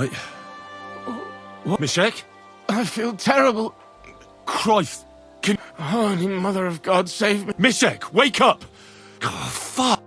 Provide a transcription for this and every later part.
Right. What? Mishek? I feel terrible. Christ. Holy Mother of God, save me. Mishek, wake up! Oh, fuck!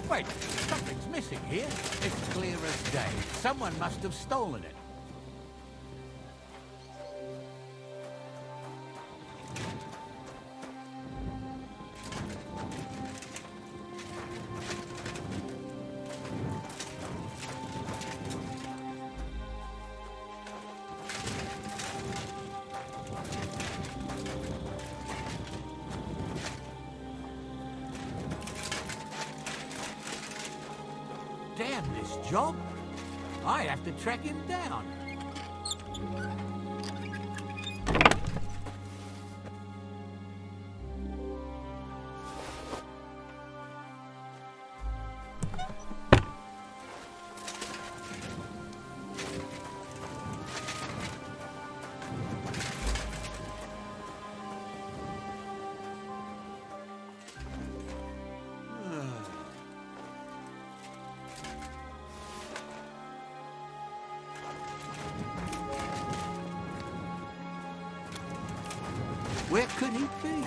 Wait, something's missing here. It's clear as day. Someone must have stolen it. Damn this job. I have to track him down. Where could he be?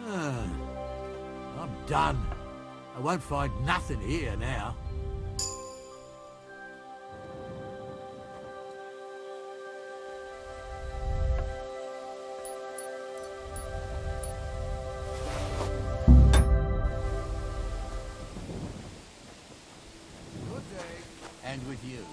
I'm done. I won't find nothing here now. Good day. And with you.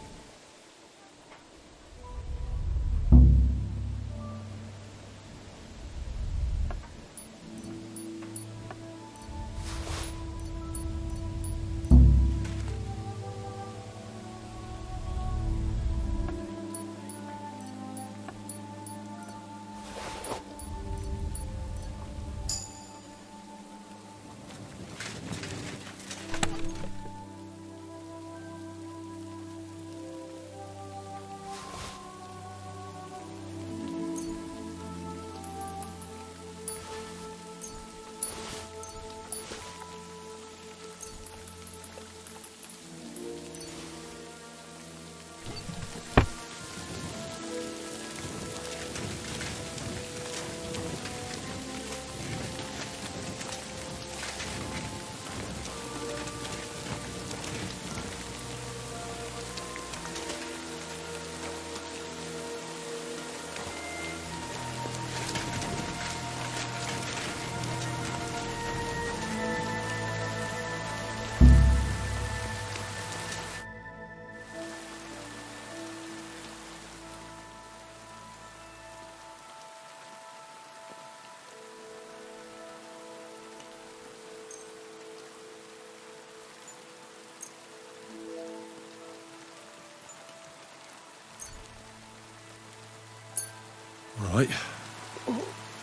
Right.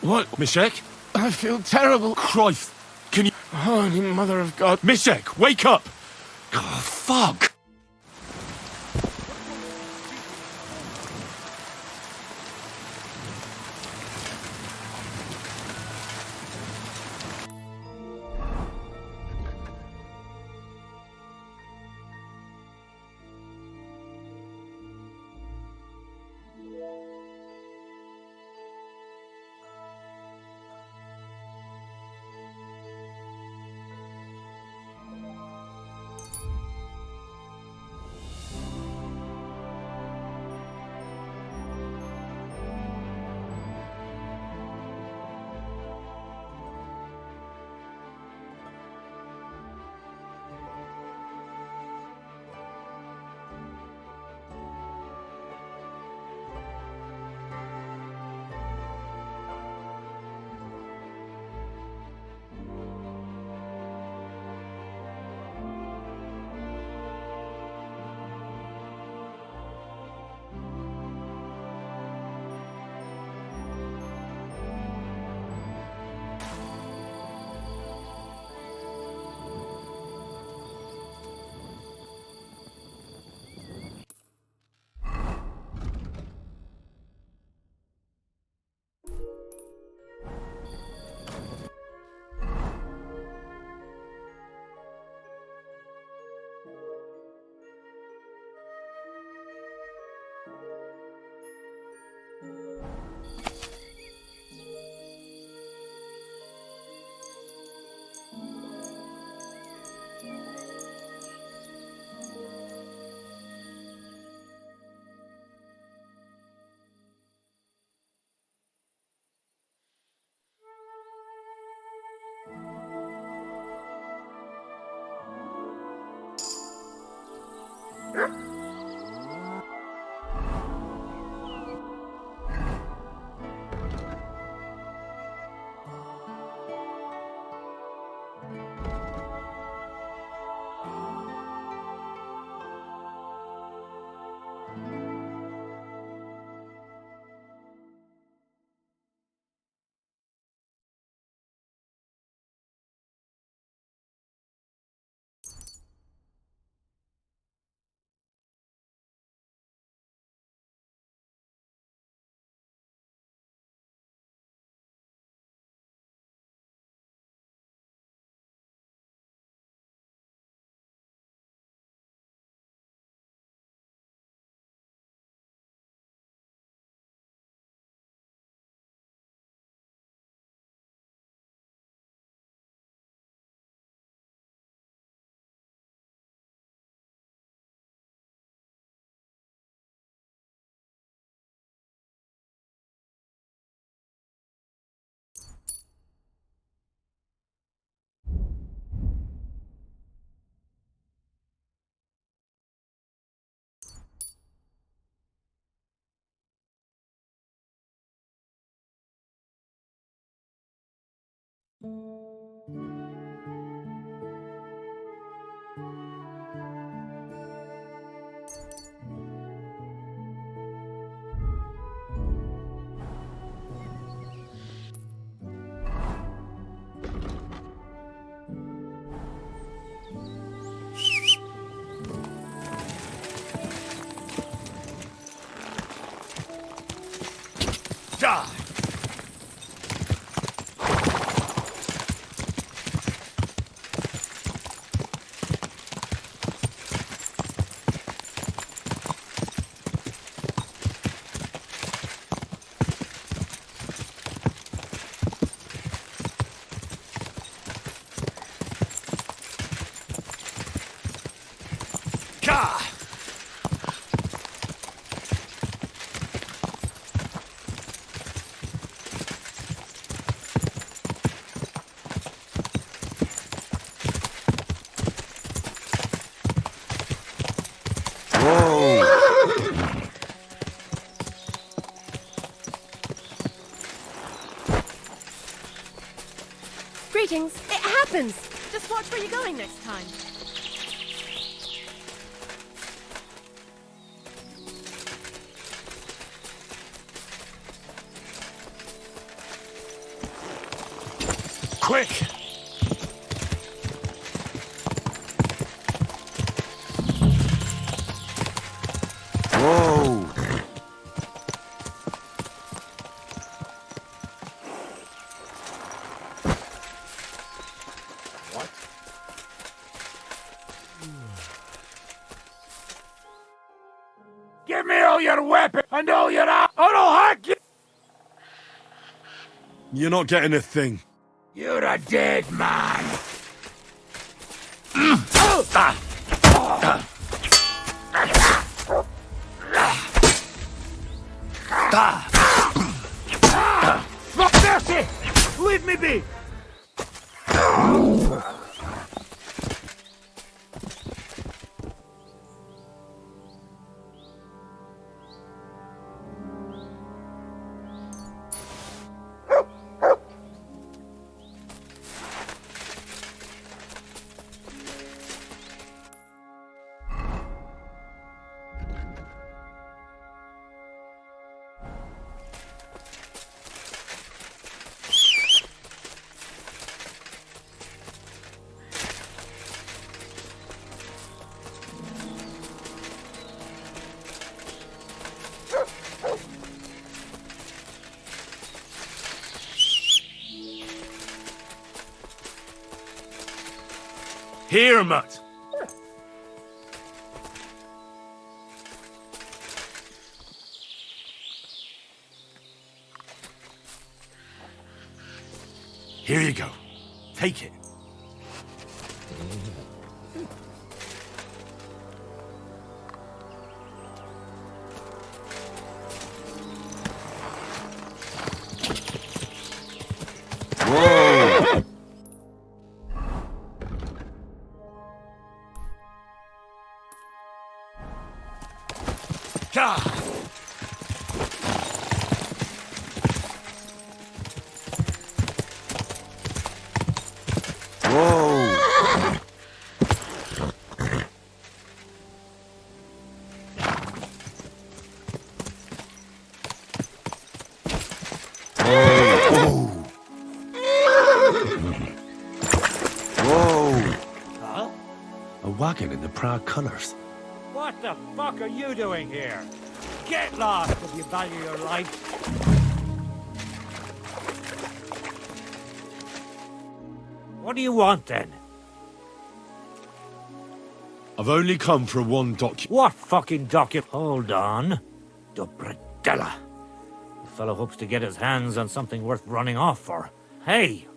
What? Mishek? I feel terrible. Christ. Can you... Holy Mother of God. Mishek, wake up! Oh, fuck! Die! Gah! Greetings. It happens. Just watch where you're going next time. Quick! Whoa! What? Give me all your weapons and all your or I'll hack you! You're not getting a thing. You're a dead man! Fuck mercy! Leave me be! Here, Mutt. Here you go. Take it. Whoa! Gah! Whoa! Whoa! Huh? A wagon in the proud colours. What the fuck are you doing here? Get lost if you value your life. What do you want then? I've only come for one document. What fucking document? Hold on. Dobradella. The fellow hopes to get his hands on something worth running off for. Hey,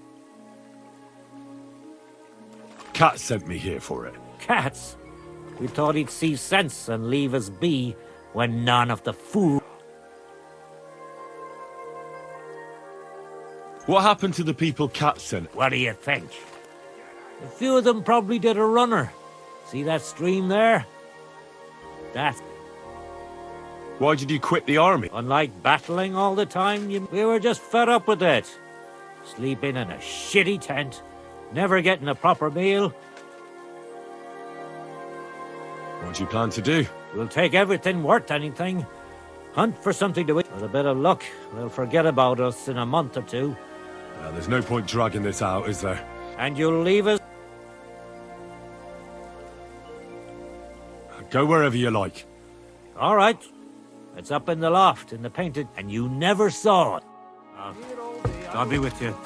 Cat sent me here for it. cats. We thought he'd see sense and leave us be when none of the food. What happened to the people Cat sent? What do you think? A few of them probably did a runner. See that stream there? That. Why did you quit the army? Unlike battling all the time, we were just fed up with it. Sleeping in a shitty tent, never getting a proper meal. What do you plan to do? We'll take everything worth anything. Hunt for something to eat. With a bit of luck, they'll forget about us in a month or two. There's no point dragging this out, is there? And you'll leave us? Go wherever you like. All right. It's up in the loft, in the painted, and you never saw it. God be with you.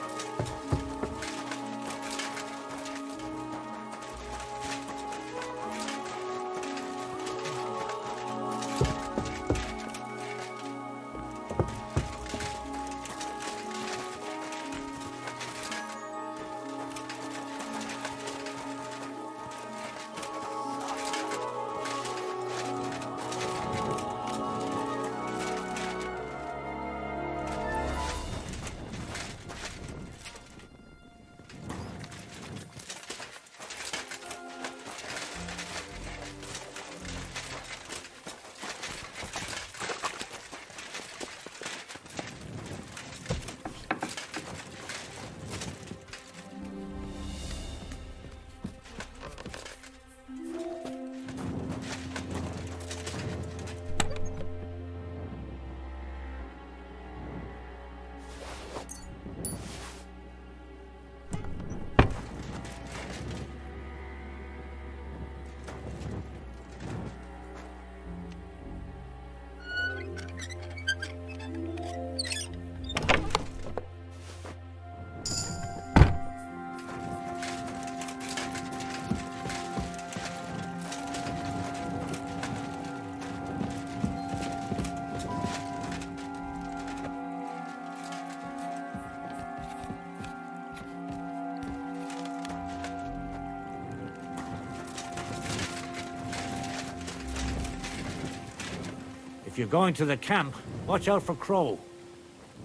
If you're going to the camp, watch out for Crow.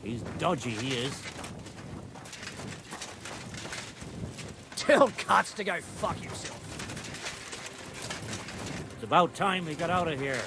He's dodgy, he is. Tell Cuts to go fuck himself. It's about time we got out of here.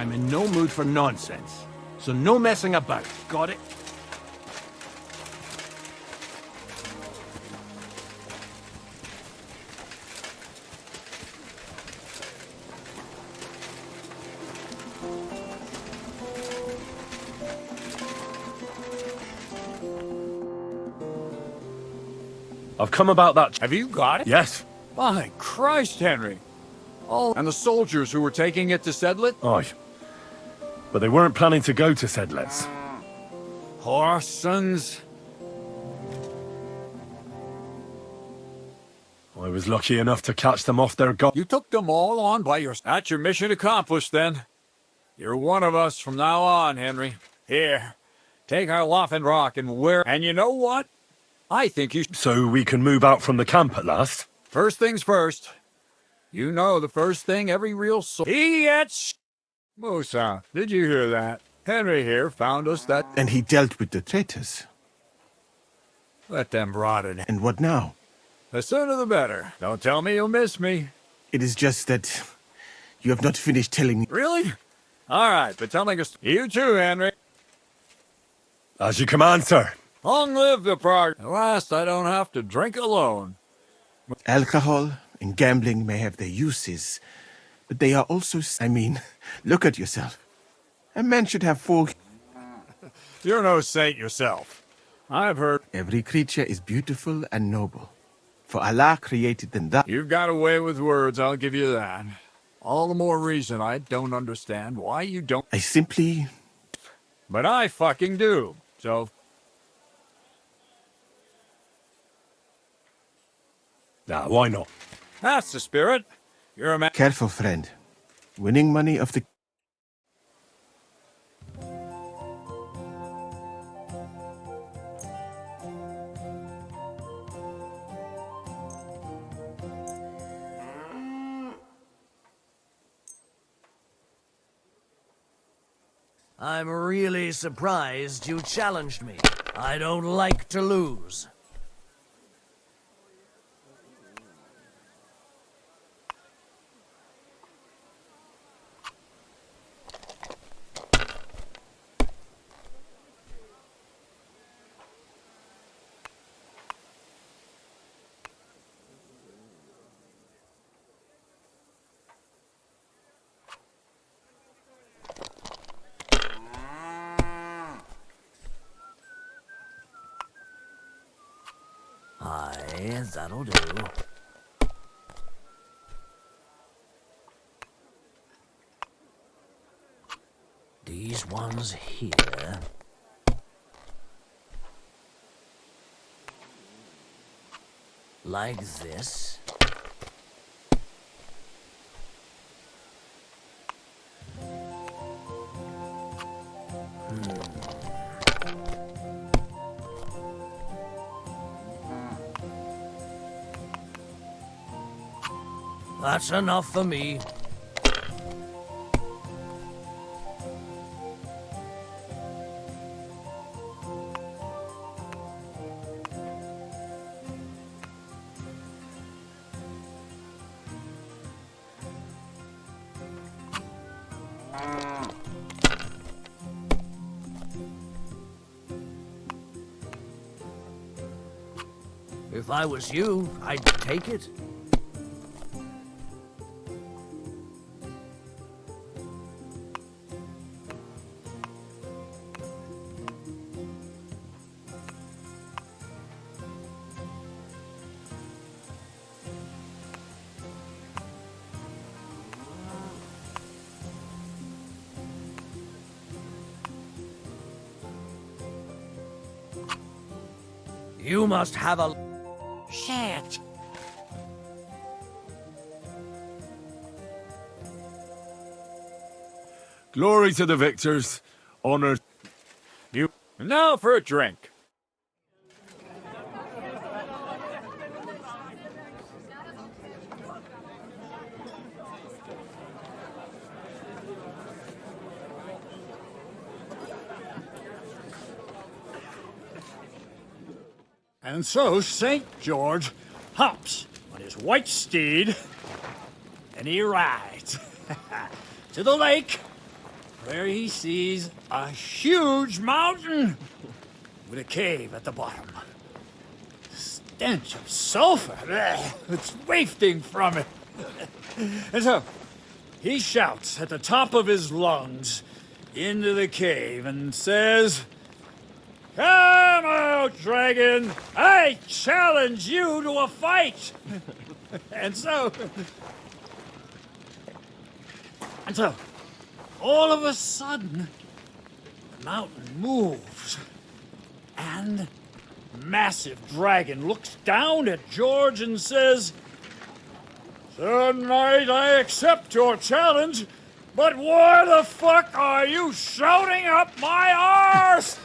I'm in no mood for nonsense. So no messing about. Got it? I've come about that. Have you got it? Yes. My Christ, Henry. Oh, and the soldiers who were taking it to Sedlet? Aye. But they weren't planning to go to Sedlets. Horsons. I was lucky enough to catch them off their guard. You took them all on by your... That's your mission accomplished, then. You're one of us from now on, Henry. Here, take our Loffen Rock and wear... And you know what? I think you... So we can move out from the camp at last? First things first. You know the first thing every real soul... He gets... Musa, did you hear that? Henry here found us that... And he dealt with the traitors. Let them rot in... And what now? The sooner the better. Don't tell me you'll miss me. It is just that you have not finished telling me. Really? All right, but tell me... You too, Henry. As you command, sir. Long live the prog... At last I don't have to drink alone. Alcohol and gambling may have their uses, but they are also... I mean, look at yourself. A man should have 4... You're no saint yourself. I've heard... Every creature is beautiful and noble. For Allah created them that... You've got a way with words, I'll give you that. All the more reason I don't understand why you don't... I simply... But I fucking do, so... Nah, why not? That's the spirit. You're a man... Careful, friend. Winning money of the... I'm really surprised you challenged me. I don't like to lose. Aye, that'll do. These ones here. Like this. That's enough for me. If I was you, I'd take it. You must have a... Shit. Glory to the victors. Honor. You... Now for a drink. And so St. George hops on his white steed, and he rides to the lake where he sees a huge mountain with a cave at the bottom. The stench of sulfur, it's wafting from it. And so he shouts at the top of his lungs into the cave and says, "Come out, dragon! I challenge you to a fight!" And so, all of a sudden, the mountain moves, and massive dragon looks down at George and says, "Sir Knight, I accept your challenge, but why the fuck are you shouting up my arse?"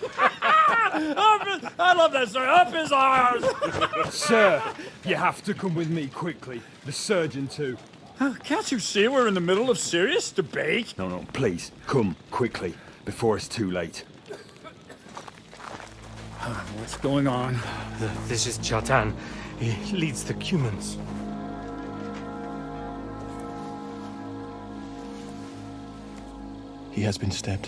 I love that story. Up his arse. Sir, you have to come with me quickly. The surgeon too. Can't you see we're in the middle of serious debate? No, please, come quickly, before it's too late. What's going on? This is Chatan. He leads the Cumans. He has been stabbed.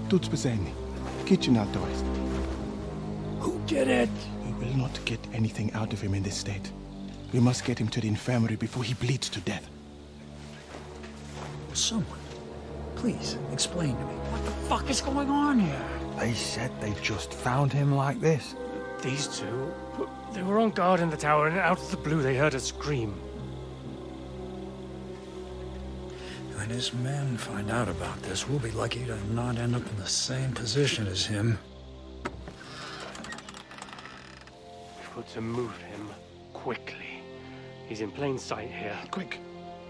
Tut's bezeni. Kitchen outdoors. Who did it? We will not get anything out of him in this state. We must get him to the infirmary before he bleeds to death. Someone, please explain to me what the fuck is going on here. They said they just found him like this. These two, they were on guard in the tower, and out of the blue they heard a scream. When his men find out about this, we'll be lucky to not end up in the same position as him. We've got to move him quickly. He's in plain sight here. Quick,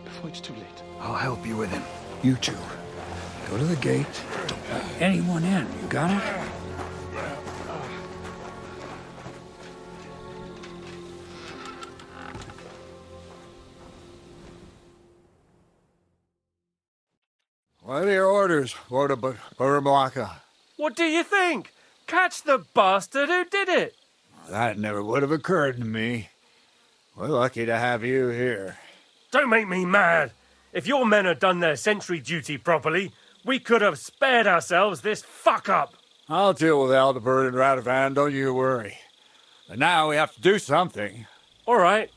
before it's too late. I'll help you with him. You two, go to the gate. Don't let anyone in. You got it? What are your orders, Lord of Barablaka? What do you think? Catch the bastard who did it! That never would have occurred to me. We're lucky to have you here. Don't make me mad! If your men had done their sentry duty properly, we could have spared ourselves this fuck-up! I'll deal with Aldebert and Radovan, don't you worry. But now we have to do something. All right.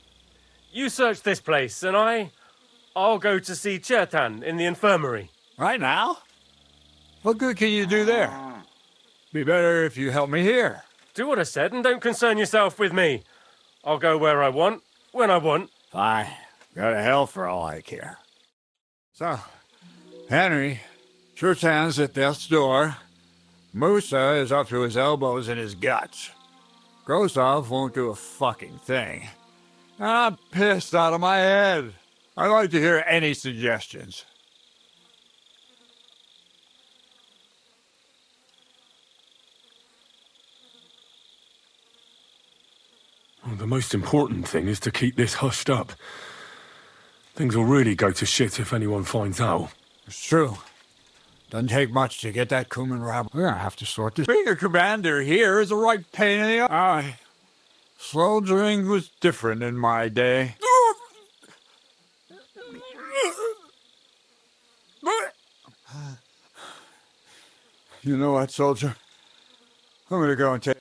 You search this place, and I'll go to see Chertan in the infirmary. Right now? What good can you do there? Be better if you help me here. Do what I said, and don't concern yourself with me. I'll go where I want, when I want. Fine. Go to hell for all I care. So, Henry, Chertan's at death's door. Musa is up to his elbows in his guts. Grosov won't do a fucking thing. I'm pissed out of my head. I'd like to hear any suggestions. Well, the most important thing is to keep this hushed up. Things will really go to shit if anyone finds out. It's true. Doesn't take much to get that Kuman rabble. We're gonna have to sort this. Being a commander here is a right pain in the eye. Soldiering was different in my day. You know what, soldier? I'm gonna go and take...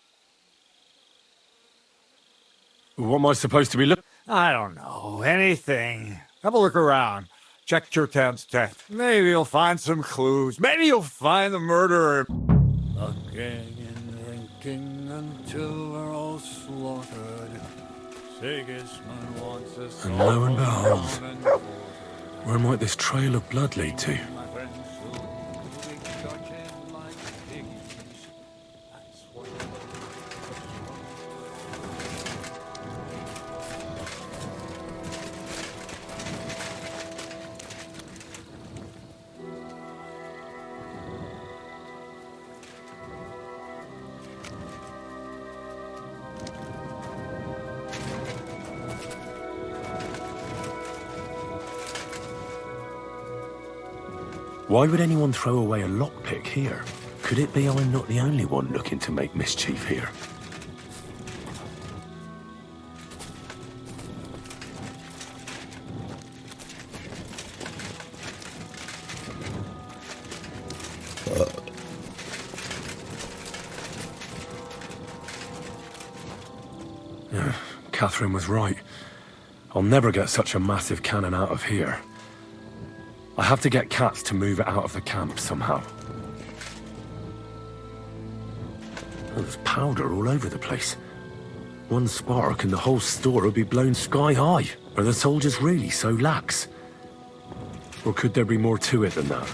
What am I supposed to be looking? I don't know. Anything. Have a look around. Check Chertan's tent. Maybe you'll find some clues. Maybe you'll find the murderer. Looking and drinking until we're all slaughtered. Sigismund wants us. And lo and behold, where might this trail of blood lead to? My friends will be judging like pigs. That's what... Why would anyone throw away a lockpick here? Could it be I'm not the only one looking to make mischief here? Catherine was right. I'll never get such a massive cannon out of here. I have to get cats to move it out of the camp somehow. Oh, there's powder all over the place. One spark and the whole store will be blown sky high. Are the soldiers really so lax? Or could there be more to it than that?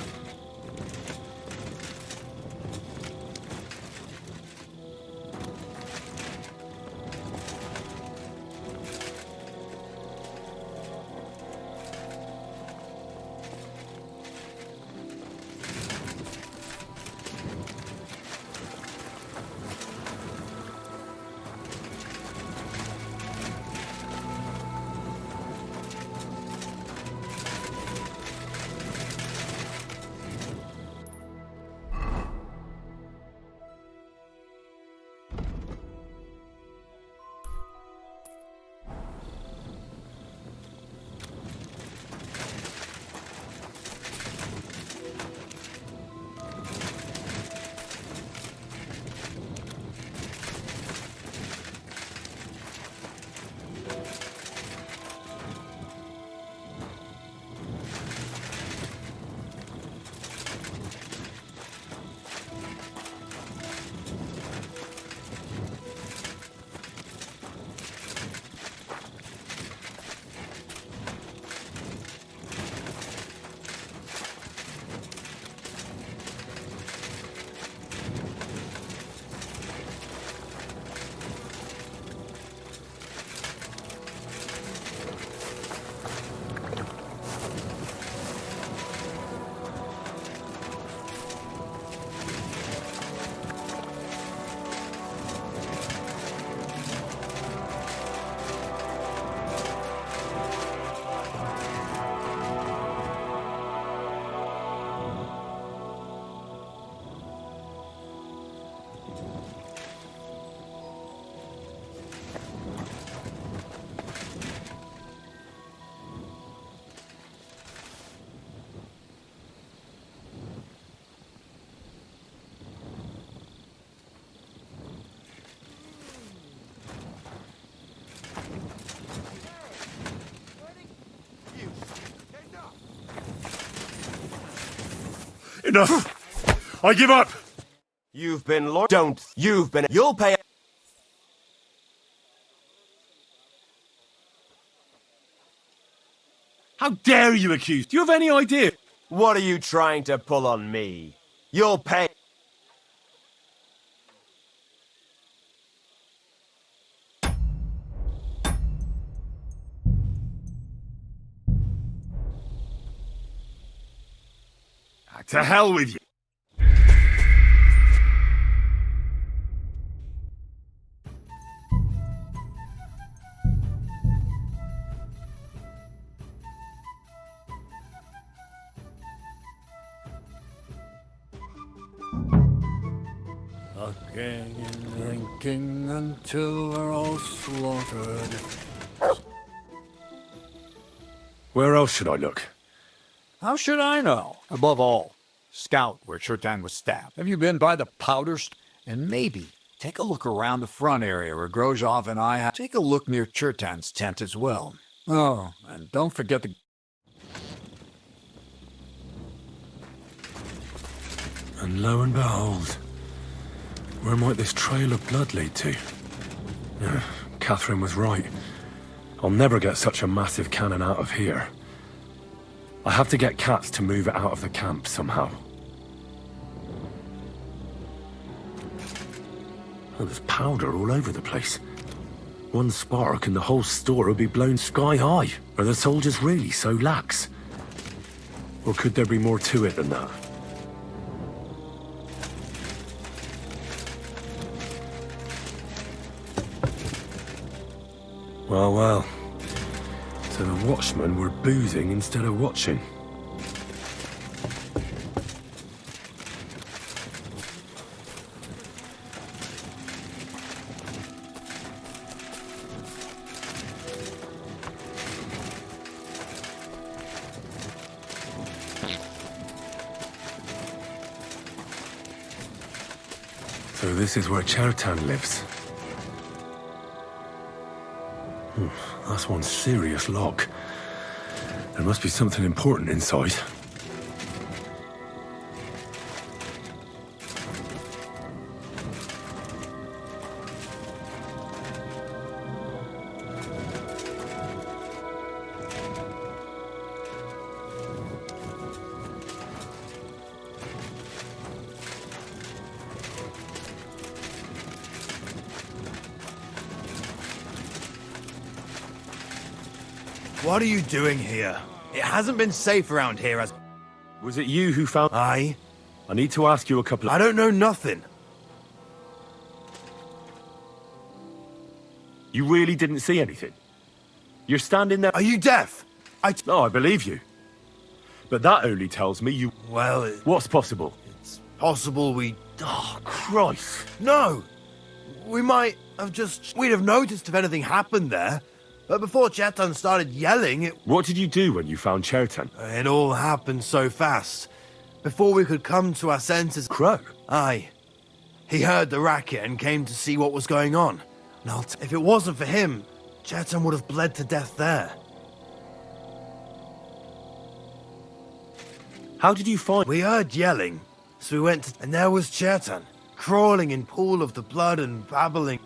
Enough! I give up! You've been You'll pay. How dare you accuse? Do you have any idea? What are you trying to pull on me? You'll pay. To hell with you. Looking and drinking until we're all slaughtered. Where else should I look? How should I know? Above all, scout where Chertan was stabbed. Have you been by the powder And maybe take a look around the front area where Grozov and I have. Take a look near Chertan's tent as well. Oh, and don't forget the... And lo and behold, where might this trail of blood lead to? Catherine was right. I'll never get such a massive cannon out of here. I have to get cats to move it out of the camp somehow. Oh, there's powder all over the place. One spark and the whole store will be blown sky high. Are the soldiers really so lax? Or could there be more to it than that? Well, well. So the watchmen were boozing instead of watching. So this is where Chertan lives. That's one serious lock. There must be something important inside. What are you doing here? It hasn't been safe around here as... Was it you who found... I need to ask you a couple of... I don't know nothing. You really didn't see anything? You're standing there... Are you deaf? No, I believe you. But that only tells me you... Well, What's possible? it's possible we... Oh, Christ. No! We might have just... We'd have noticed if anything happened there. But before Chetan started yelling, What did you do when you found Chertan? it all happened so fast. Before we could come to our senses... Crow? Aye. He heard the racket and came to see what was going on. And if it wasn't for him, Chetan would have bled to death there. How did you find... We heard yelling, so we went and there was Chetan, crawling in pool of the blood and babbling.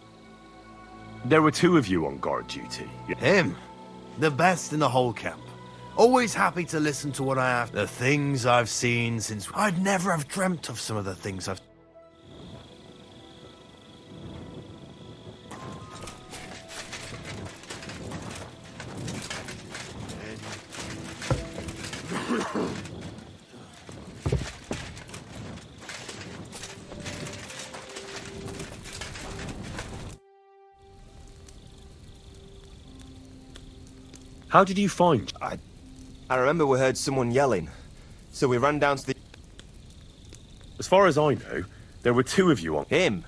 There were two of you on guard duty. Him, the best in the whole camp. Always happy to listen to what I have. The things I've seen since... I'd never have dreamt of some of the things I've... How did you find... I remember we heard someone yelling, so we ran down to the... As far as I know, there were two of you on... Him?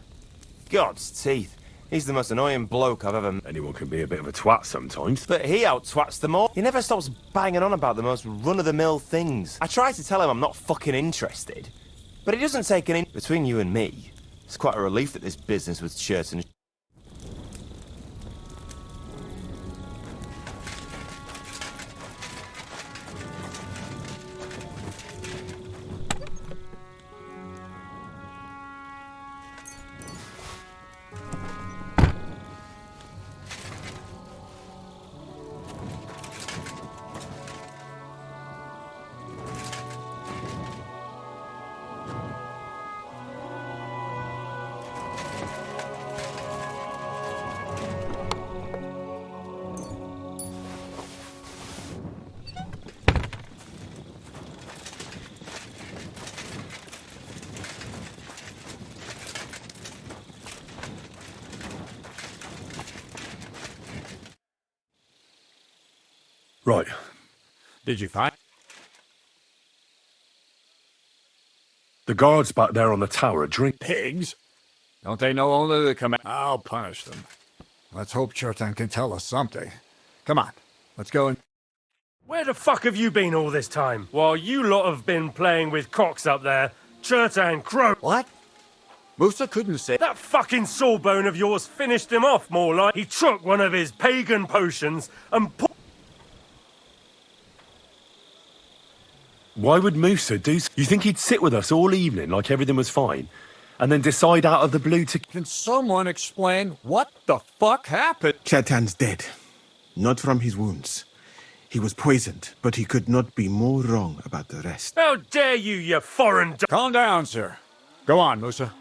God's teeth. He's the most annoying bloke I've ever met. Anyone can be a bit of a twat sometimes. But he out-twats them all. He never stops banging on about the most run-of-the-mill things. I try to tell him I'm not fucking interested, but he doesn't take an in... Between you and me, it's quite a relief that this business with shirts and... Right. Did you find? The guards back there on the tower drink... Pigs? Don't they know only the command? I'll punish them. Let's hope Chertan can tell us something. Come on, let's go and... Where the fuck have you been all this time? While you lot have been playing with cocks up there, Chertan Crow... What? Musa couldn't say... That fucking sawbone of yours finished him off, more like. He took one of his pagan potions and put... Why would Musa do... You think he'd sit with us all evening like everything was fine, and then decide out of the blue to... Can someone explain what the fuck happened? Chetan's dead. Not from his wounds. He was poisoned, but he could not be more wrong about the rest. How dare you, you foreign... Calm down, sir. Go on, Musa.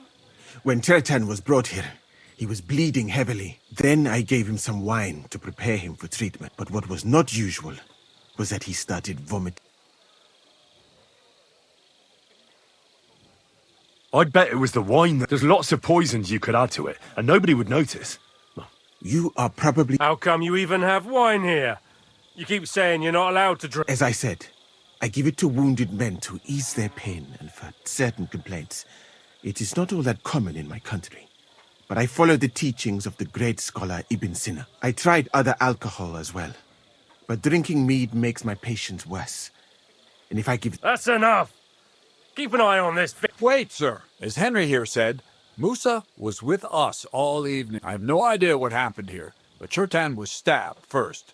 When Chetan was brought here, he was bleeding heavily. Then I gave him some wine to prepare him for treatment. But what was not usual was that he started vomiting. I'd bet it was the wine that... There's lots of poisons you could add to it, and nobody would notice. You are probably... How come you even have wine here? You keep saying you're not allowed to drink... As I said, I give it to wounded men to ease their pain and for certain complaints. It is not all that common in my country. But I follow the teachings of the great scholar Ibn Sina. I tried other alcohol as well. But drinking mead makes my patients worse. And if I give... That's enough! Keep an eye on this... Wait, sir. As Henry here said, Musa was with us all evening. I have no idea what happened here, but Chertan was stabbed first.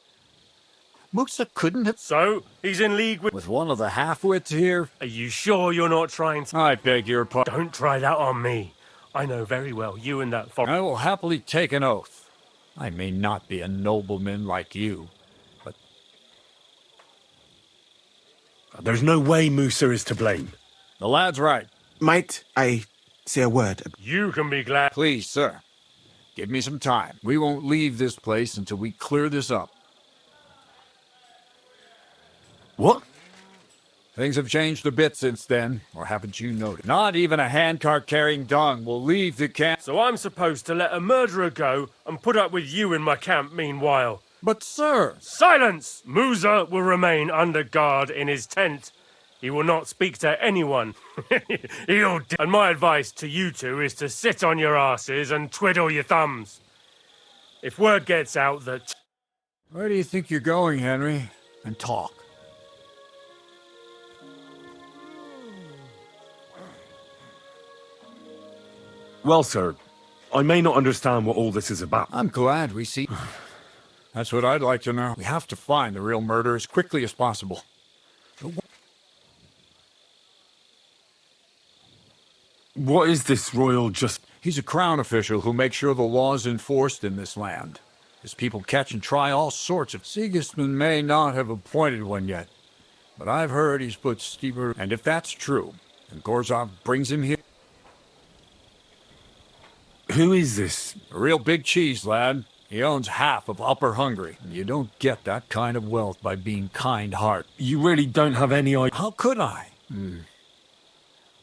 Muxa couldn't have... So, he's in league With one of the half-wits here? Are you sure you're not trying to... I beg your pardon. Don't try that on me. I know very well you and that I will happily take an oath. I may not be a nobleman like you, but... There's no way Musa is to blame. The lad's right. Might I say a word? You can be glad. Please, sir. Give me some time. We won't leave this place until we clear this up. What? Things have changed a bit since then, or haven't you noticed? Not even a handcart carrying dung will leave the camp. So I'm supposed to let a murderer go and put up with you in my camp meanwhile. But, sir... Silence! Musa will remain under guard in his tent. He will not speak to anyone. And my advice to you two is to sit on your asses and twiddle your thumbs. If word gets out that... Where do you think you're going, Henry? And talk. Well, sir, I may not understand what all this is about. I'm glad we see... That's what I'd like to know. We have to find the real murderer as quickly as possible. What is this royal just... He's a crown official who makes sure the law's enforced in this land. His people catch and try all sorts of... Sigismund may not have appointed one yet, but I've heard he's put steeper... And if that's true, and Gorzov brings him here... Who is this? A real big cheese, lad. He owns half of Upper Hungary. You don't get that kind of wealth by being kind-hearted. You really don't have any idea. How could I?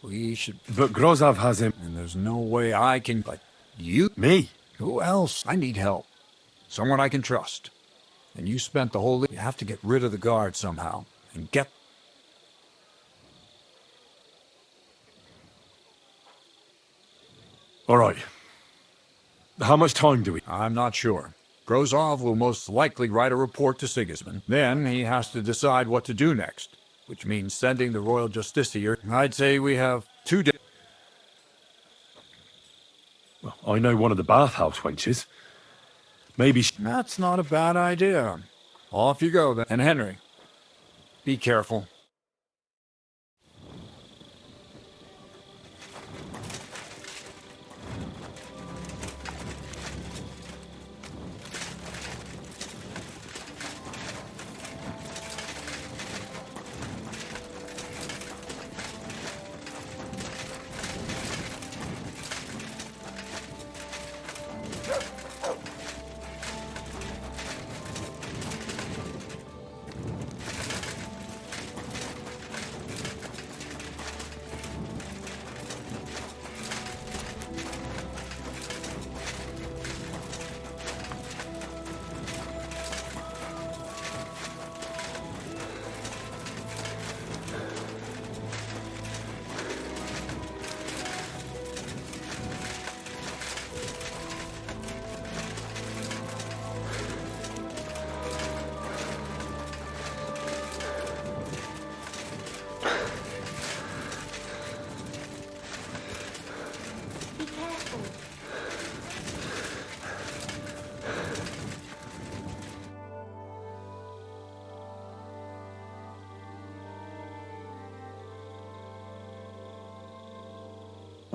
We should... But Grozov has him. And there's no way I can... But you? Me? Who else? I need help. Someone I can trust. And you spent the whole... You have to get rid of the guard somehow. And get... All right. How much time do we... I'm not sure. Grozov will most likely write a report to Sigismund. Then he has to decide what to do next, which means sending the royal justiciar. I'd say we have 2 days. Well, I know one of the bathhouse wenches. Maybe That's not a bad idea. Off you go, then. And Henry, be careful.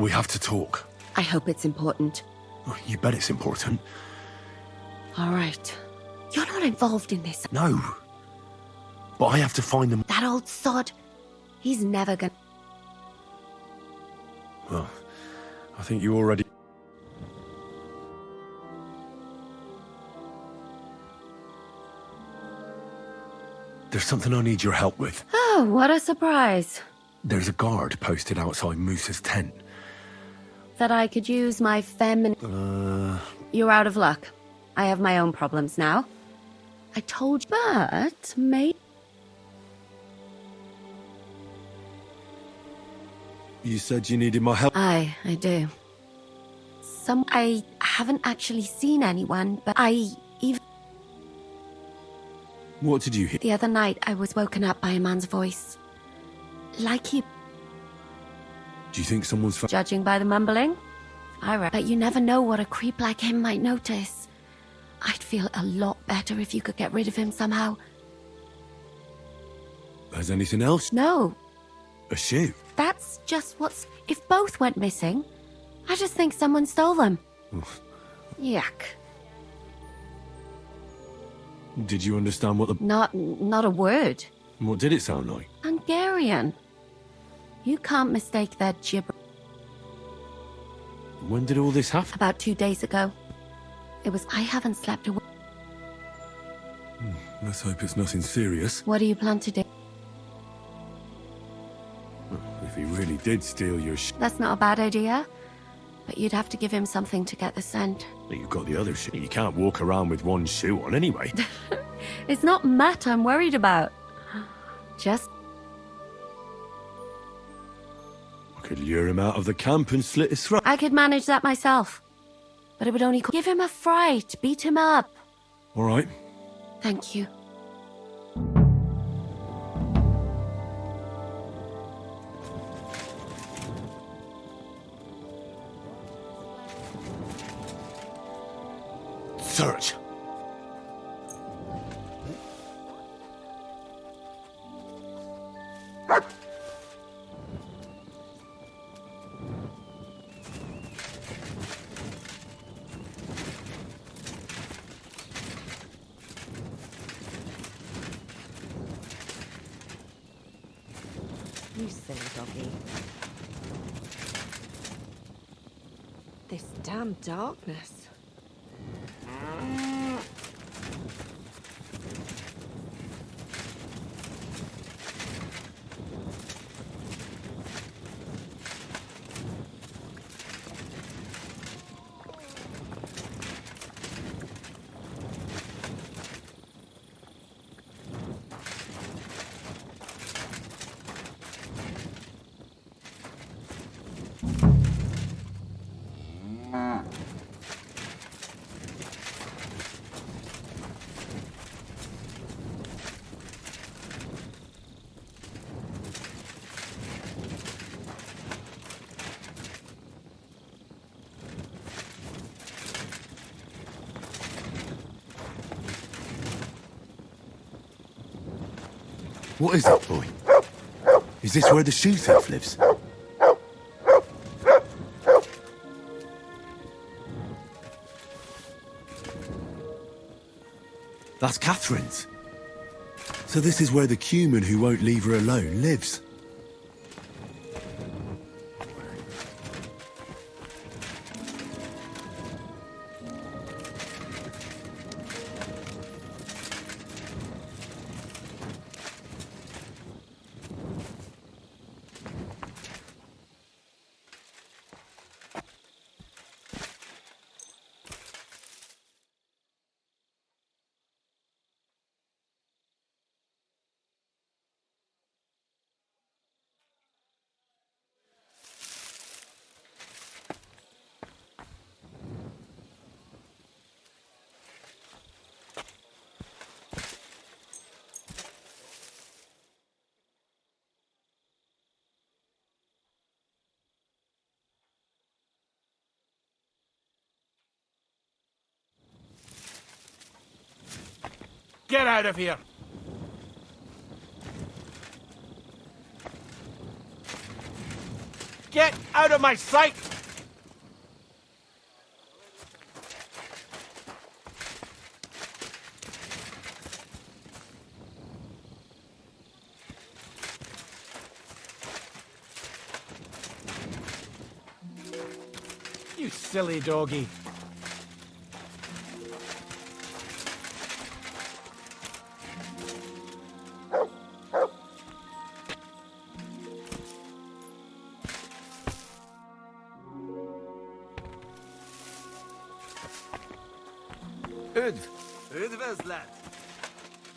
we have to talk. I hope it's important. Oh, you bet it's important. All right. You're not involved in this. No. But I have to find them. That old sod. He's never gonna... Well, I think you already... There's something I need your help with. Oh, what a surprise. There's a guard posted outside Moose's tent. That I could use my feminine... You're out of luck. I have my own problems now. I told you, but maybe... You said you needed my help. I do. I haven't actually seen anyone, but even... What did you hear? The other night, I was woken up by a man's voice. Like he... Do you think someone's... Judging by the mumbling, but you never know what a creep like him might notice. I'd feel a lot better if you could get rid of him somehow. There's anything else? No, A shoe? that's just what's... If both went missing, I just think someone stole them. Yuck. Did you understand what the... Not a word. What did it sound like? Hungarian. You can't mistake their gibber. When did all this happen? About 2 days ago. It was... I haven't slept a wink. Let's hope it's nothing serious. What do you plan to do? If he really did steal your That's not a bad idea. But you'd have to give him something to get the scent. You've got the other shoe. You can't walk around with one shoe on anyway. It's not Matt I'm worried about. Just... I could lure him out of the camp and slit his throat. I could manage that myself. But it would only... Give him a fright. Beat him up. All right. Thank you. Search. You silly doggy. This damn darkness. What is it, boy? Is this where the shoe thief lives? That's Catherine's. So this is where the cumin who won't leave her alone lives. Get out of here! Get out of my sight! You silly doggy.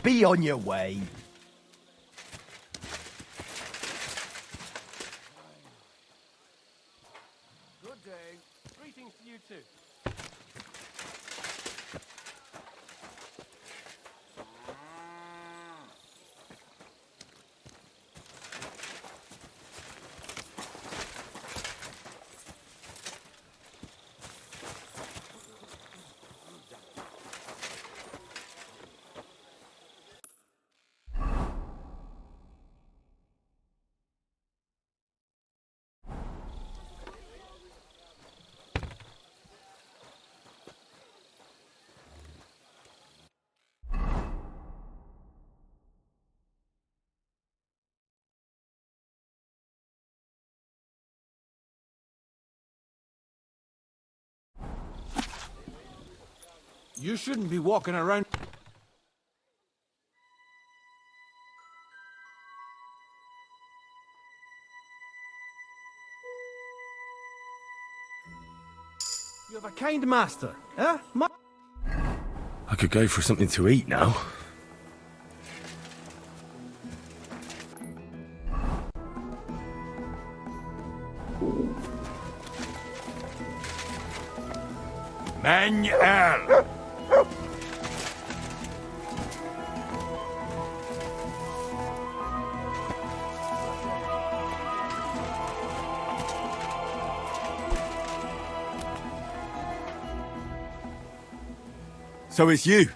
Be on your way. Good day. Greetings to you too. You shouldn't be walking around. You have a kind master, eh? I could go for something to eat now. Manuel! So it's you.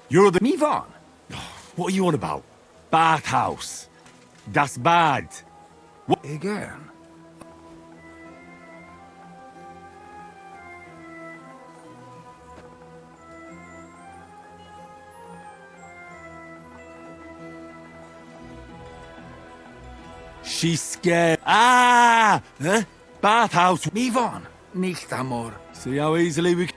You're the... Move on. What are you on about? Bathhouse. Das bad. Again. She's scared. Ah! Huh? Bathhouse. Move on. Nicht amor. See how easily we...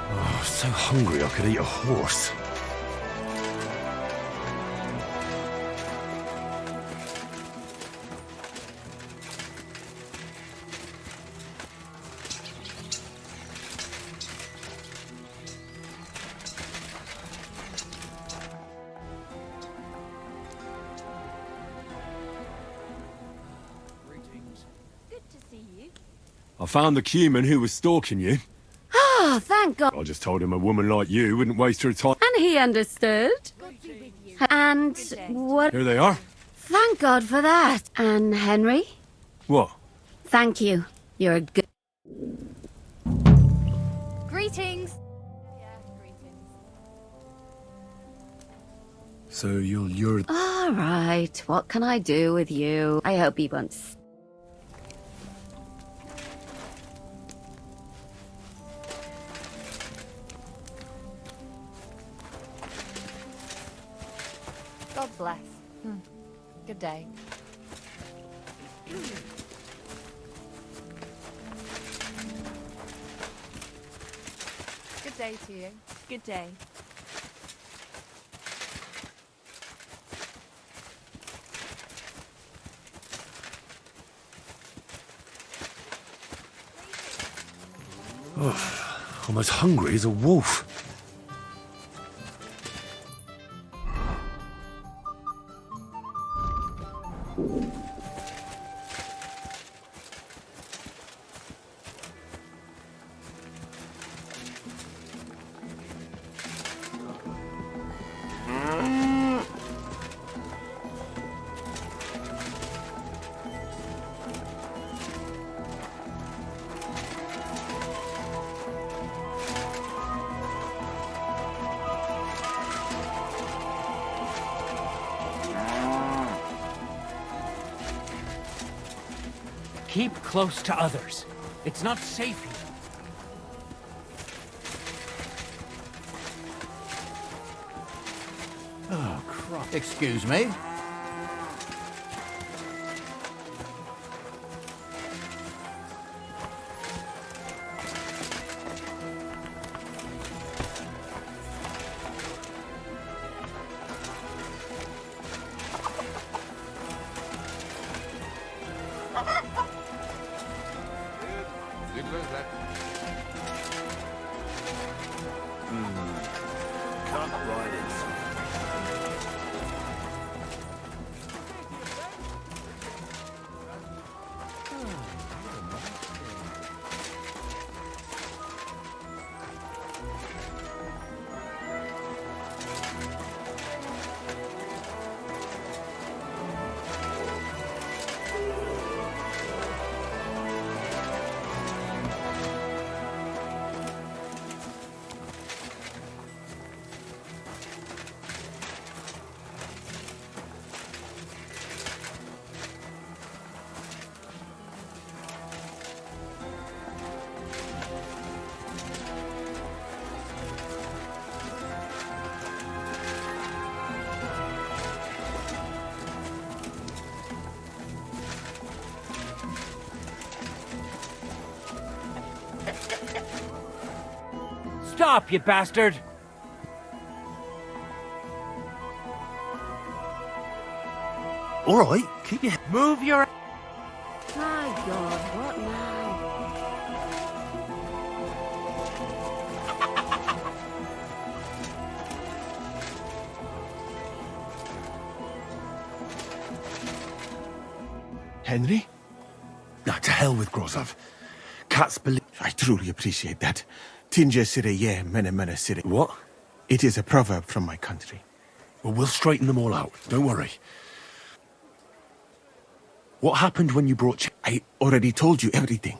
Oh, so hungry I could eat a horse. Good to see you. I found the cumin who was stalking you. Oh, thank God. I just told him a woman like you wouldn't waste her time. And he understood. Good to be with you. And what? Here they are. Thank God for that. And Henry? What? Thank you. You're a good... Greetings. So you're... All right. What can I do with you? I hope he won't... God bless. Good day. Good day to you. Good day. I'm as hungry as a wolf. Keep close to others. It's not safe here. Oh, crap. Excuse me. Stop, you bastard! All right, keep your... Move your... My God, what now? Henry? Nah, to hell with Grozov. Cats believe... I truly appreciate that. Tinja sire ye, mene mene sire. What? It is a proverb from my country. Well, we'll straighten them all out. Don't worry. What happened when you brought... I already told you everything.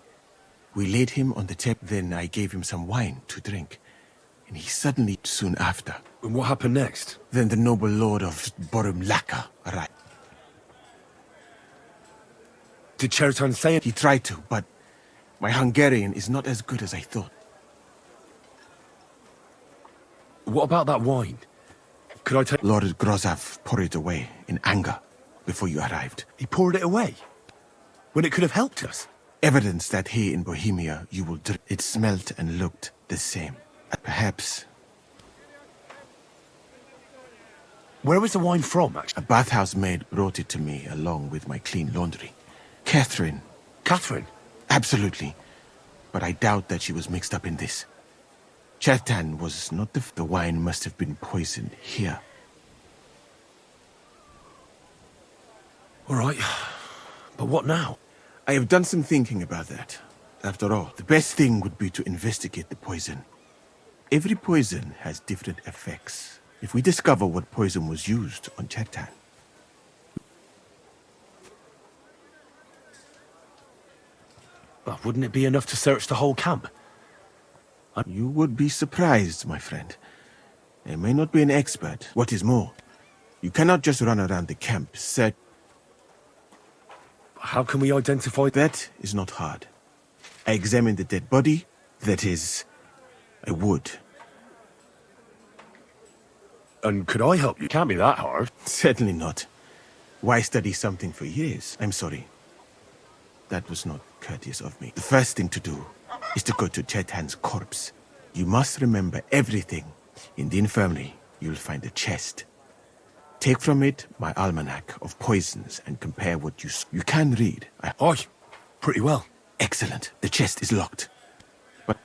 We laid him on the table, then I gave him some wine to drink. And he suddenly, soon after... And what happened next? Then the noble lord of Borumlaka arrived. Did Cheriton say it? He tried to, but my Hungarian is not as good as I thought. What about that wine? Could I take... Lord Grozov poured it away in anger before you arrived. He poured it away? When it could have helped us? Evidence that here in Bohemia you will drink. It smelt and looked the same. Perhaps... Where was the wine from, actually? A bathhouse maid brought it to me along with my clean laundry. Catherine. Catherine? Absolutely. But I doubt that she was mixed up in this. Chertan was not the wine must have been poisoned here. All right. But what now? I have done some thinking about that. After all, the best thing would be to investigate the poison. Every poison has different effects. If we discover what poison was used on Chertan... Well, wouldn't it be enough to search the whole camp? You would be surprised, my friend. I may not be an expert. What is more, you cannot just run around the camp, How can we identify... That is not hard. I examined the dead body. That is... I would. And could I help you? Can't be that hard. Certainly not. Why study something for years? I'm sorry. That was not courteous of me. The first thing to do is to go to Chertan's corpse. You must remember everything. In the infirmary, you'll find a chest. Take from it my almanac of poisons and compare what you can read. Aye, pretty well. Excellent. The chest is locked. But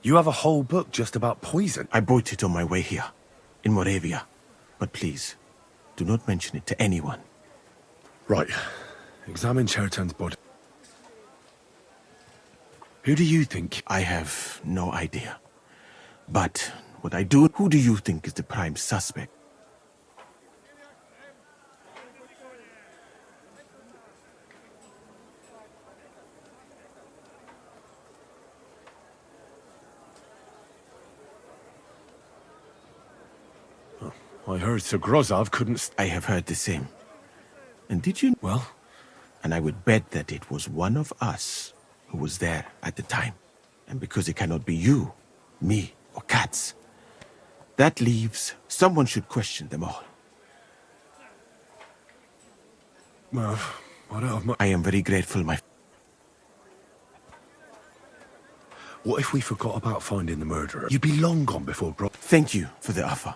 you have a whole book just about poison? I bought it on my way here, in Moravia. But please, do not mention it to anyone. Right. Examine Cheriton's body. Who do you think? I have no idea. But what I do, who do you think is the prime suspect? I heard Sir Grozov couldn't... I have heard the same. And did you... Well? And I would bet that it was one of us who was there at the time. And because it cannot be you, me, or Katz, that leaves someone should question them all. Well, I don't have much... I am very grateful, my... What if we forgot about finding the murderer? You'd be long gone before Thank you for the offer.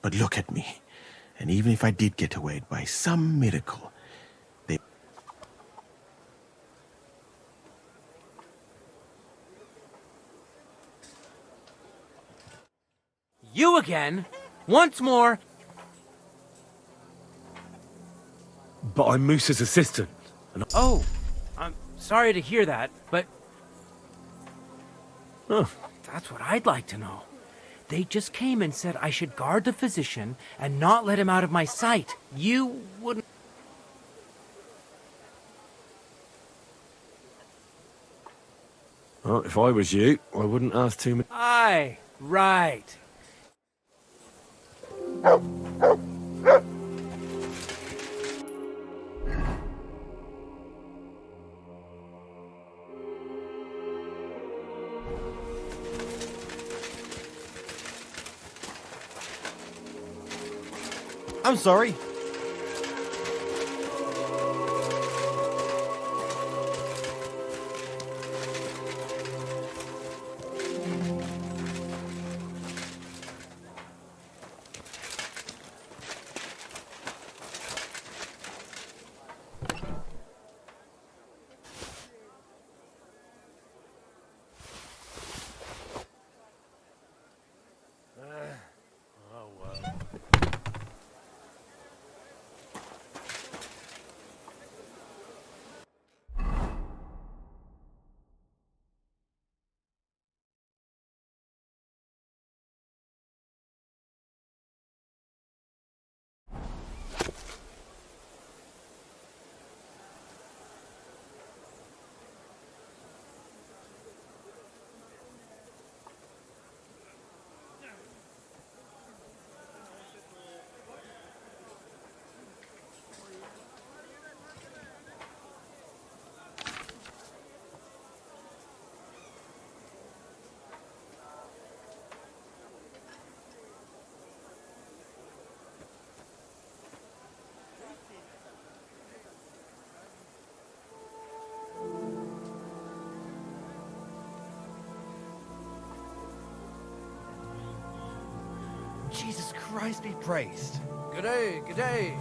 But look at me. And even if I did get away by some miracle, they... You again? Once more? But I'm Moose's assistant. And Oh, I'm sorry to hear that, but... Oh. That's what I'd like to know. They just came and said I should guard the physician and not let him out of my sight. You wouldn't... Well, if I was you, I wouldn't ask too many... Aye, right. I'm sorry. Jesus Christ be praised. Good day, good day.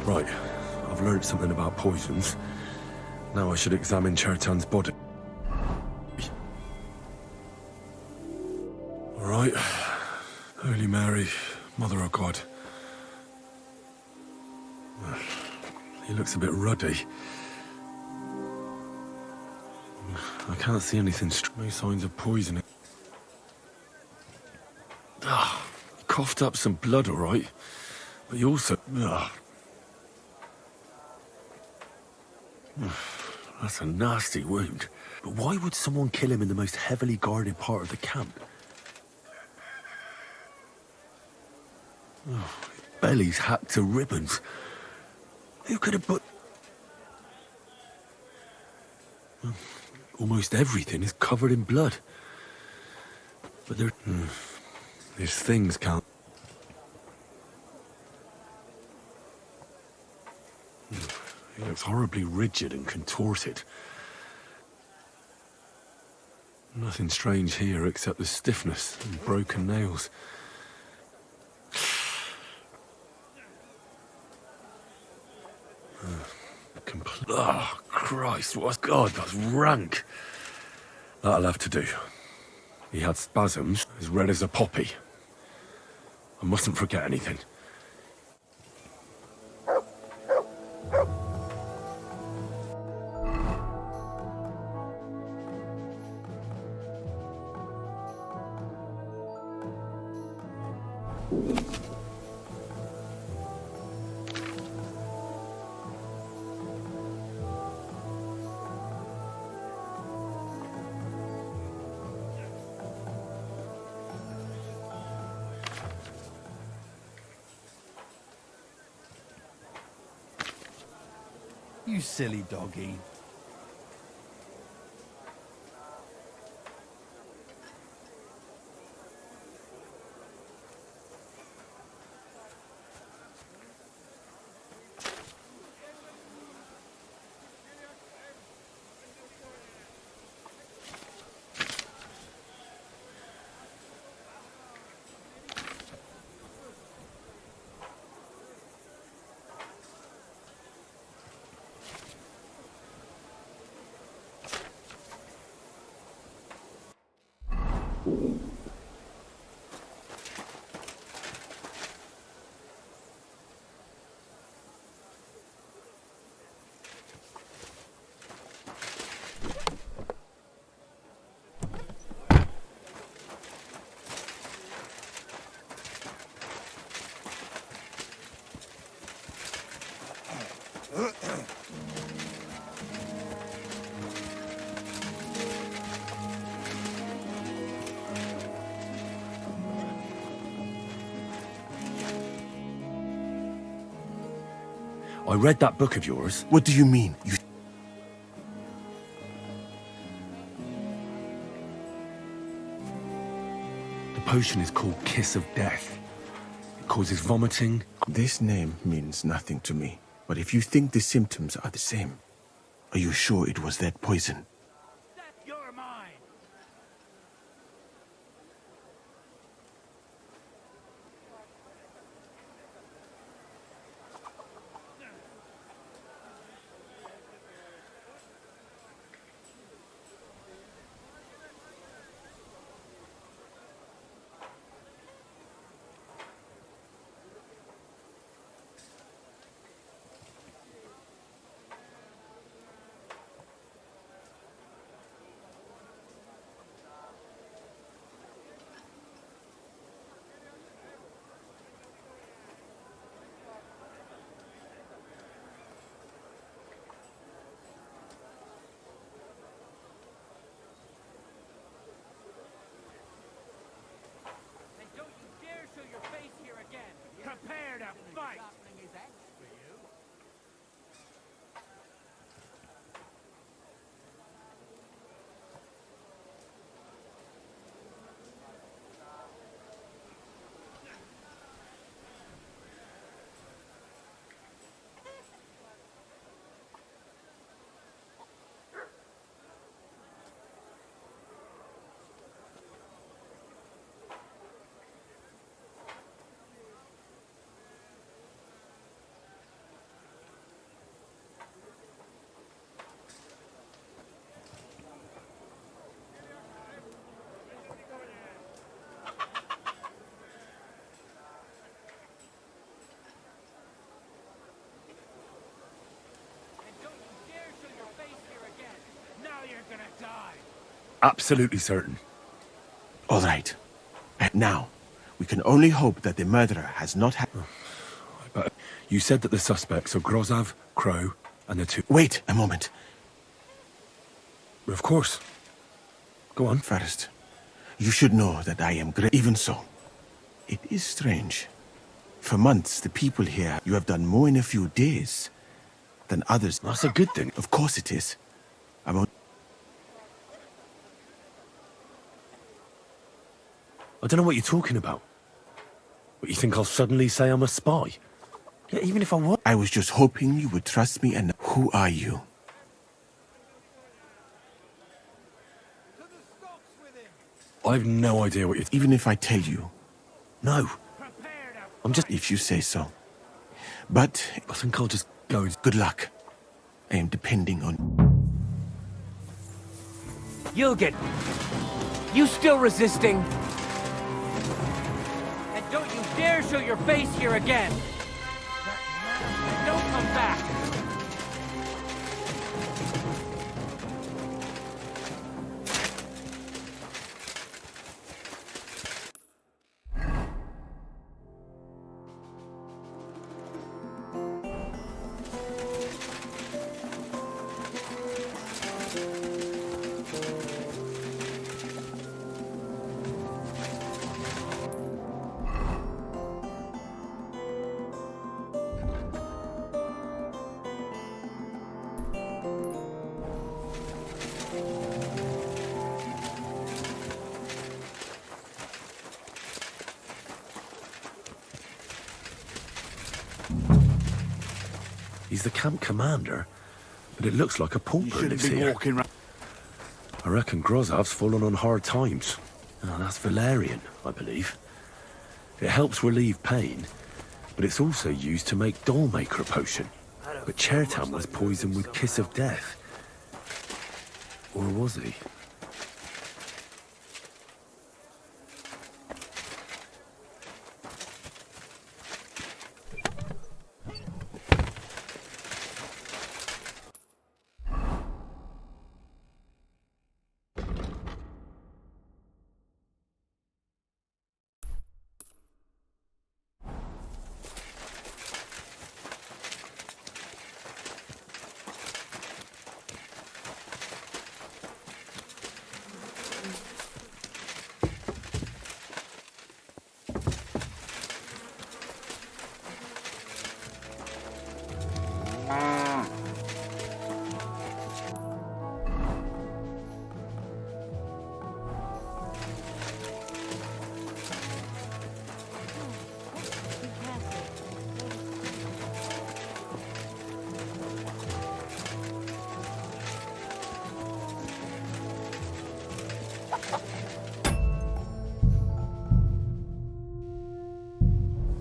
Right, I've learned something about poisons. Now I should examine Chertan's body. All right. Holy Mary, Mother of God. He looks a bit ruddy. I can't see anything. No signs of poisoning. He coughed up some blood, all right. But he also... That's a nasty wound. But why would someone kill him in the most heavily guarded part of the camp? His belly's hacked to ribbons. Who could have put... Almost everything is covered in blood. But these things can't... He looks horribly rigid and contorted. Nothing strange here except the stiffness and broken nails. Oh, Christ, what? God, that's rank. That'll have to do. He had spasms as red as a poppy. I mustn't forget anything. You silly doggy. I read that book of yours. What do you mean? You... The potion is called Kiss of Death. It causes vomiting. This name means nothing to me. But if you think the symptoms are the same, are you sure it was that poison? You're mine. Prepare to fight! Absolutely certain. All right. Now, we can only hope that the murderer has not had... But you said that the suspects are Grozav, Crow, and the two... Wait a moment. Of course. Go on. First, you should know that I am great. Even so, it is strange. For months, the people here, you have done more in a few days than others. That's a good thing. Of course it is. I don't know what you're talking about. What, you think I'll suddenly say I'm a spy? Yeah, even if I was... I was just hoping you would trust me and... Who are you? I've no idea what you're... Even if I tell you... No. I'm just... If you say so. But... I think I'll just go... Good luck. I am depending on... You'll get... You still resisting? Don't you dare show your face here again! Don't come back! He's the camp commander, but it looks like a pauper lives here. I reckon Grozav's fallen on hard times. Oh, that's Valerian, I believe. It helps relieve pain, but it's also used to make Dollmaker potion. But Chertan was poisoned with Kiss of Death. Or was he?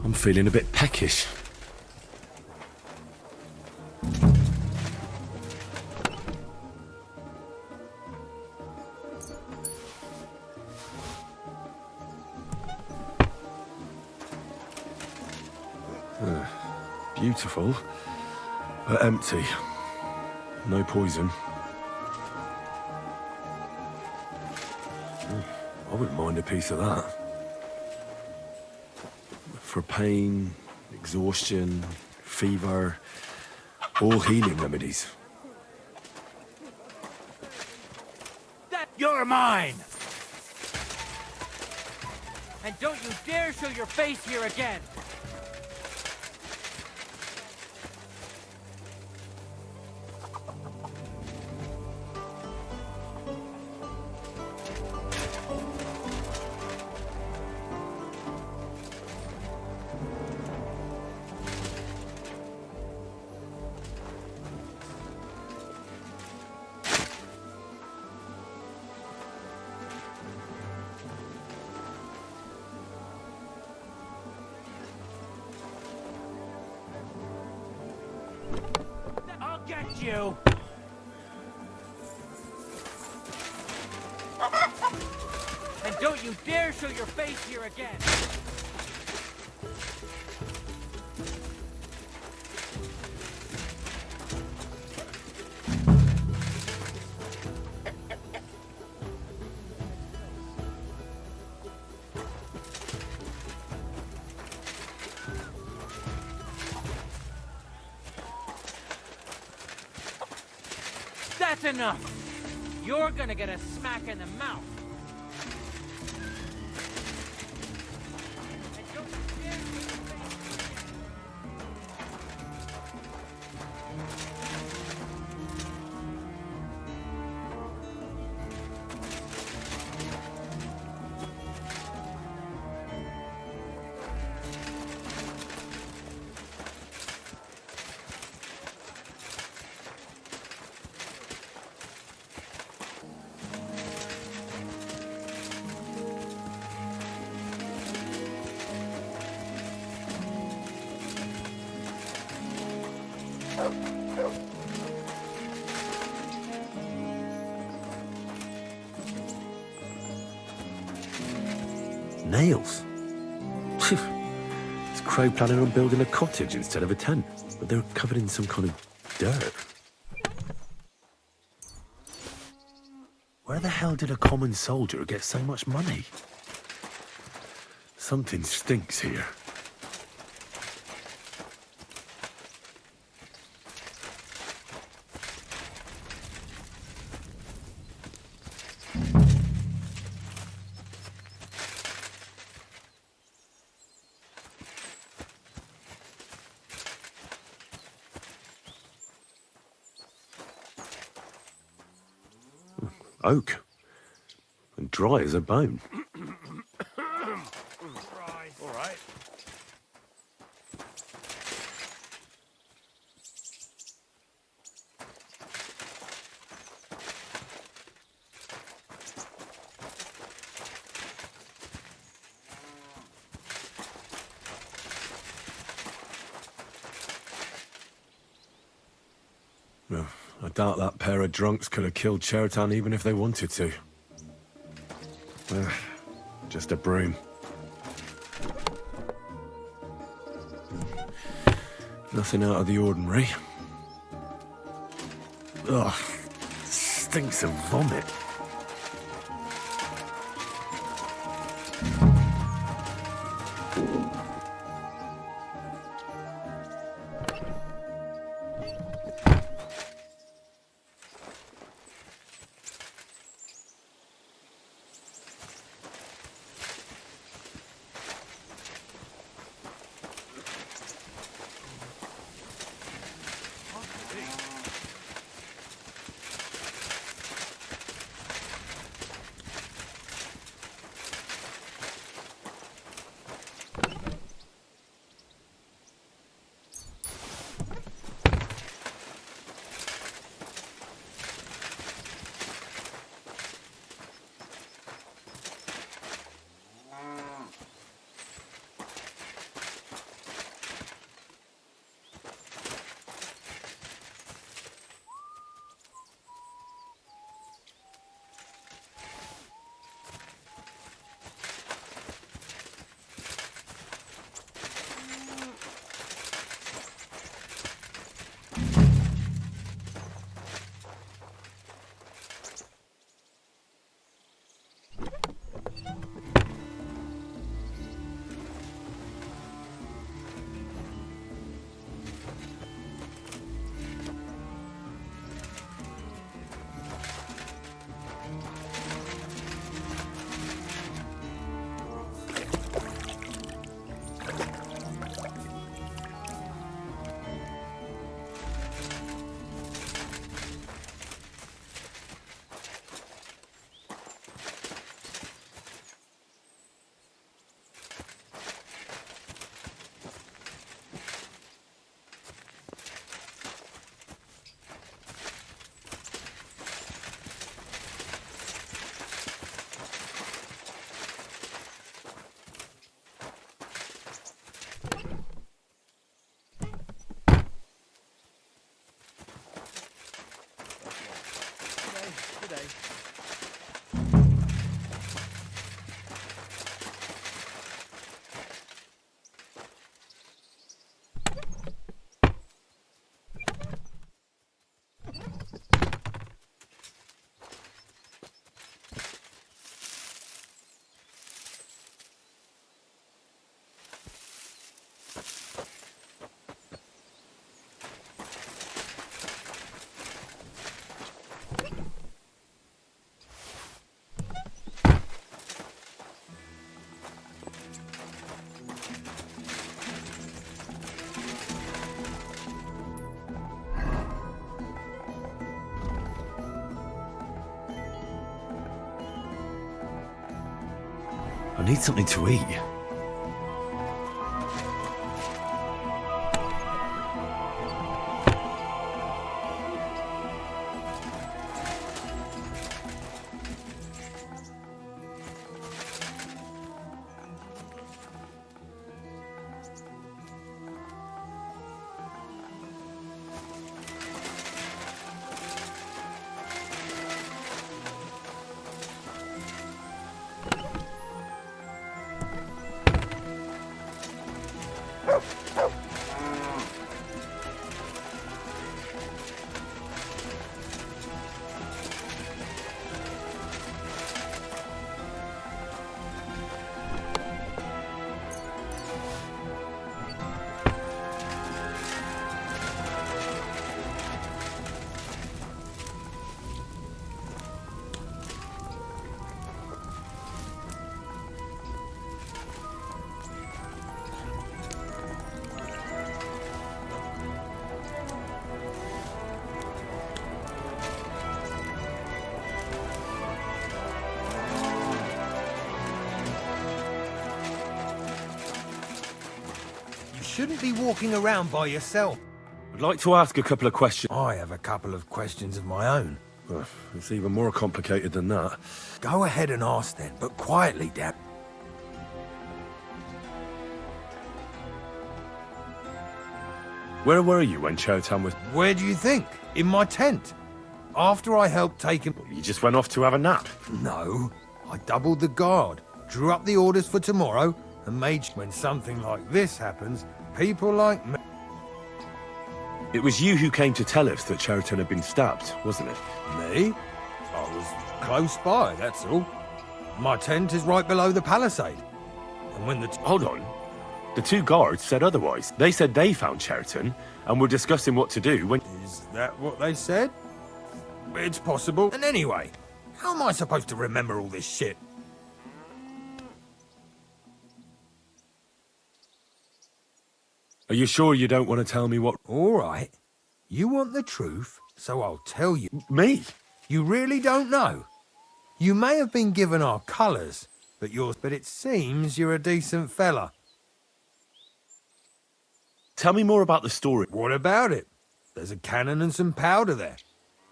I'm feeling a bit peckish. Beautiful, but empty. No poison. I wouldn't mind a piece of that. For pain, exhaustion, fever, all healing remedies. You're mine! And don't you dare show your face here again! Get you! And don't you dare show your face here again! That's enough! You're gonna get a smack in the mouth! And don't you dare show your face here again. Nails? Is Crow planning on building a cottage instead of a tent? But they're covered in some kind of dirt. Where the hell did a common soldier get so much money? Something stinks here. Oak. And dry as a bone. All right. Well, I doubt that pair of drunks could have killed Chertan even if they wanted to. Just a broom. Nothing out of the ordinary. Ugh, stinks of vomit. I need something to eat. You shouldn't be walking around by yourself. I'd like to ask a couple of questions. I have a couple of questions of my own. It's even more complicated than that. Go ahead and ask then, but quietly, Dad. Where were you when Chotan was... Where do you think? In my tent. After I helped take him... You just went off to have a nap? No. I doubled the guard, drew up the orders for tomorrow, and made when something like this happens, people like me... It was you who came to tell us that Chotan had been stabbed, wasn't it? Me? I was close by, that's all. My tent is right below the palisade. And when the... Hold on. The two guards said otherwise. They said they found Chotan and were discussing what to do when... Is that what they said? It's possible. And anyway, how am I supposed to remember all this shit? Are you sure you don't want to tell me what... All right. You want the truth, so I'll tell you. Me? You really don't know? You may have been given our colours, but it seems you're a decent fella. Tell me more about the story. What about it? There's a cannon and some powder there.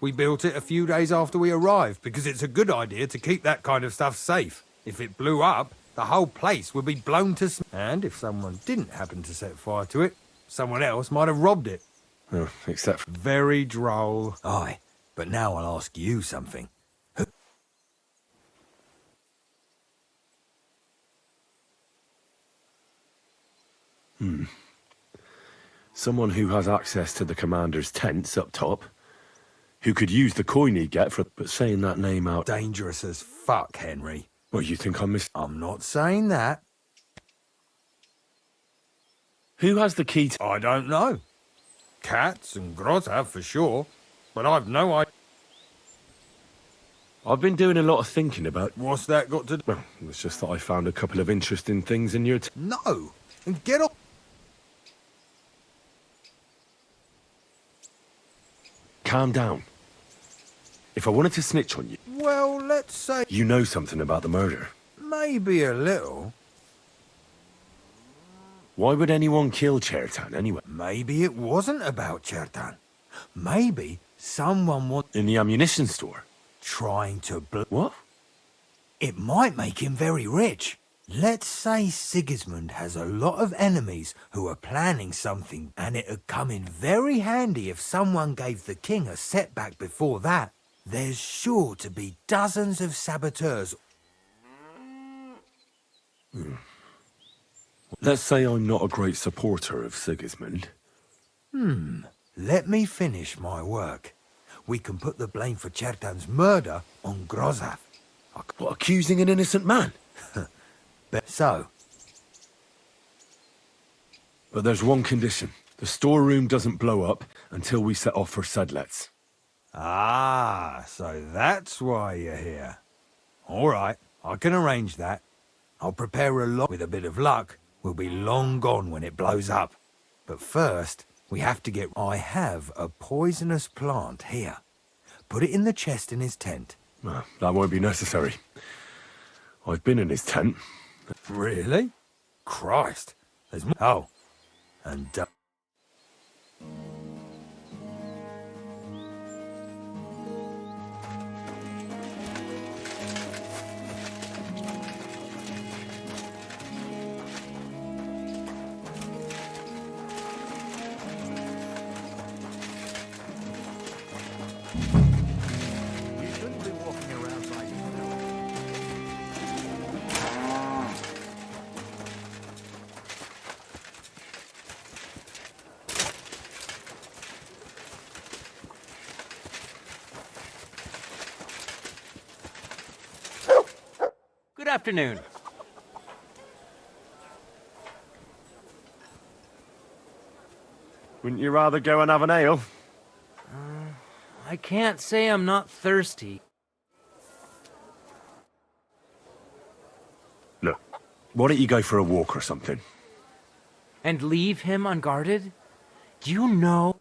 We built it a few days after we arrived because it's a good idea to keep that kind of stuff safe. If it blew up, the whole place would be blown to and if someone didn't happen to set fire to it, someone else might have robbed it. Oh, except... Very droll. Aye, but now I'll ask you something. Someone who has access to the commander's tents up top, who could use the coin he'd get for... But saying that name out... Dangerous as fuck, Henry. Well, you think I'm I'm not saying that. Who has the key to... I don't know. Cats and Groz have for sure, but I've no idea. I've been doing a lot of thinking about... What's that got to do? Well, it's just that I found a couple of interesting things in your... No! And get off! Calm down. If I wanted to snitch on you... Well, let's say... You know something about the murder. Maybe a little. Why would anyone kill Chertan anyway? Maybe it wasn't about Chertan. Maybe someone was... In the ammunition store? Trying to... What? It might make him very rich. Let's say Sigismund has a lot of enemies who are planning something, and it'd come in very handy if someone gave the king a setback before that. There's sure to be dozens of saboteurs. Let's say I'm not a great supporter of Sigismund. Let me finish my work. We can put the blame for Chertan's murder on Grozav. What, accusing an innocent man? So? But there's one condition. The storeroom doesn't blow up until we set off for Sedlets. Ah, so that's why you're here. All right, I can arrange that. I'll prepare a lot. With a bit of luck, we'll be long gone when it blows up. But first, we have to get... I have a poisonous plant here. Put it in the chest in his tent. That won't be necessary. I've been in his tent. Really? Christ. There's more. Oh. And You shouldn't be walking around like Good afternoon. Wouldn't you rather go and have an ale? I can't say I'm not thirsty. Look, why don't you go for a walk or something? And leave him unguarded? Do you know?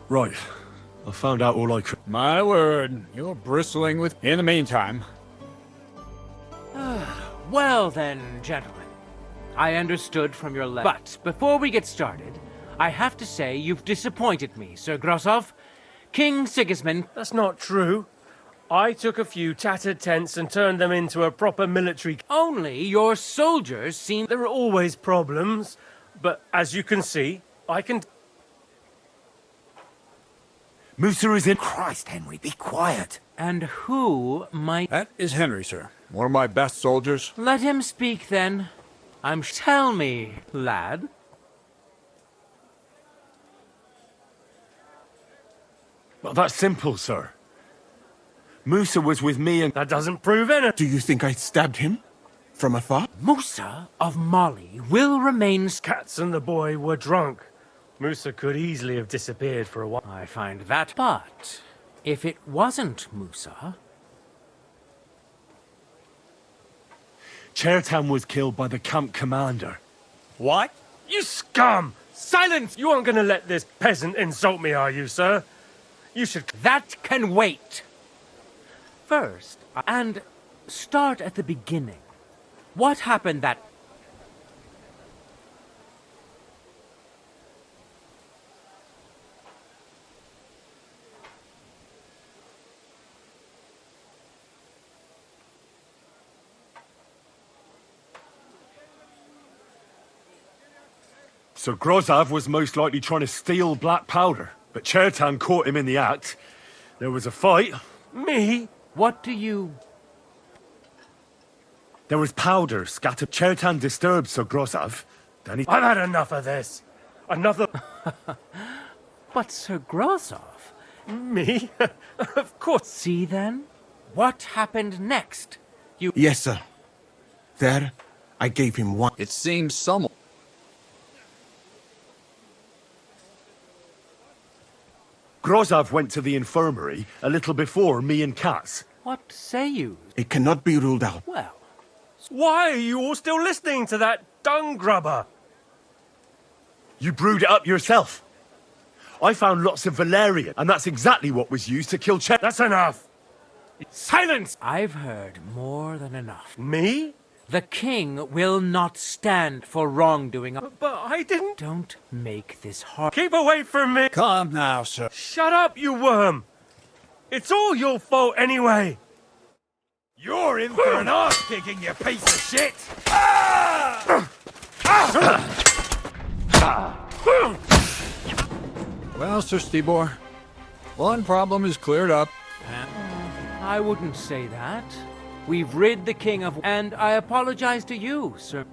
Right. I found out all I could. My word, you're bristling with... In the meantime... Well then, gentlemen. I understood from your letter. But before we get started, I have to say you've disappointed me, Sir Grosov. King Sigismund... That's not true. I took a few tattered tents and turned them into a proper military... Only your soldiers seem... There are always problems, but as you can see, I can... Musa is in. Christ, Henry, be quiet. And who might... That is Henry, sir. One of my best soldiers. Let him speak, then. Tell me, lad. Well, that's simple, sir. Musa was with me and... That doesn't prove anything. Do you think I stabbed him? From afar? Musa of Mali will remain... Cats and the boy were drunk. Musa could easily have disappeared for a while. I find that... But if it wasn't Musa... Chairtown was killed by the camp commander. What? You scum! Silence! You aren't going to let this peasant insult me, are you, sir? You should... That can wait. First, and start at the beginning. What happened that... So Grozav was most likely trying to steal black powder, but Chertan caught him in the act. There was a fight. Me? What do you... There was powder scattered. Chertan disturbed Sir Grozav. Then he... I've had enough of this. Enough of... But Sir Grosov... Me? Of course. See then? What happened next? You... Yes, sir. There, I gave him one. It seems someone... Grozav went to the infirmary a little before me and Katz. What say you? It cannot be ruled out. Well... Why are you all still listening to that dung grubber? You brewed it up yourself. I found lots of valerian, and that's exactly what was used to kill Chet. That's enough. Silence! I've heard more than enough. Me? The king will not stand for wrongdoing. But I didn't... Don't make this hard. Keep away from me! Calm now, sir. Shut up, you worm! It's all your fault anyway! You're in for an arse-kicking, you piece of shit! Well, Sir Stibor, one problem is cleared up. I wouldn't say that. We've rid the king of... And I apologize to you, sir.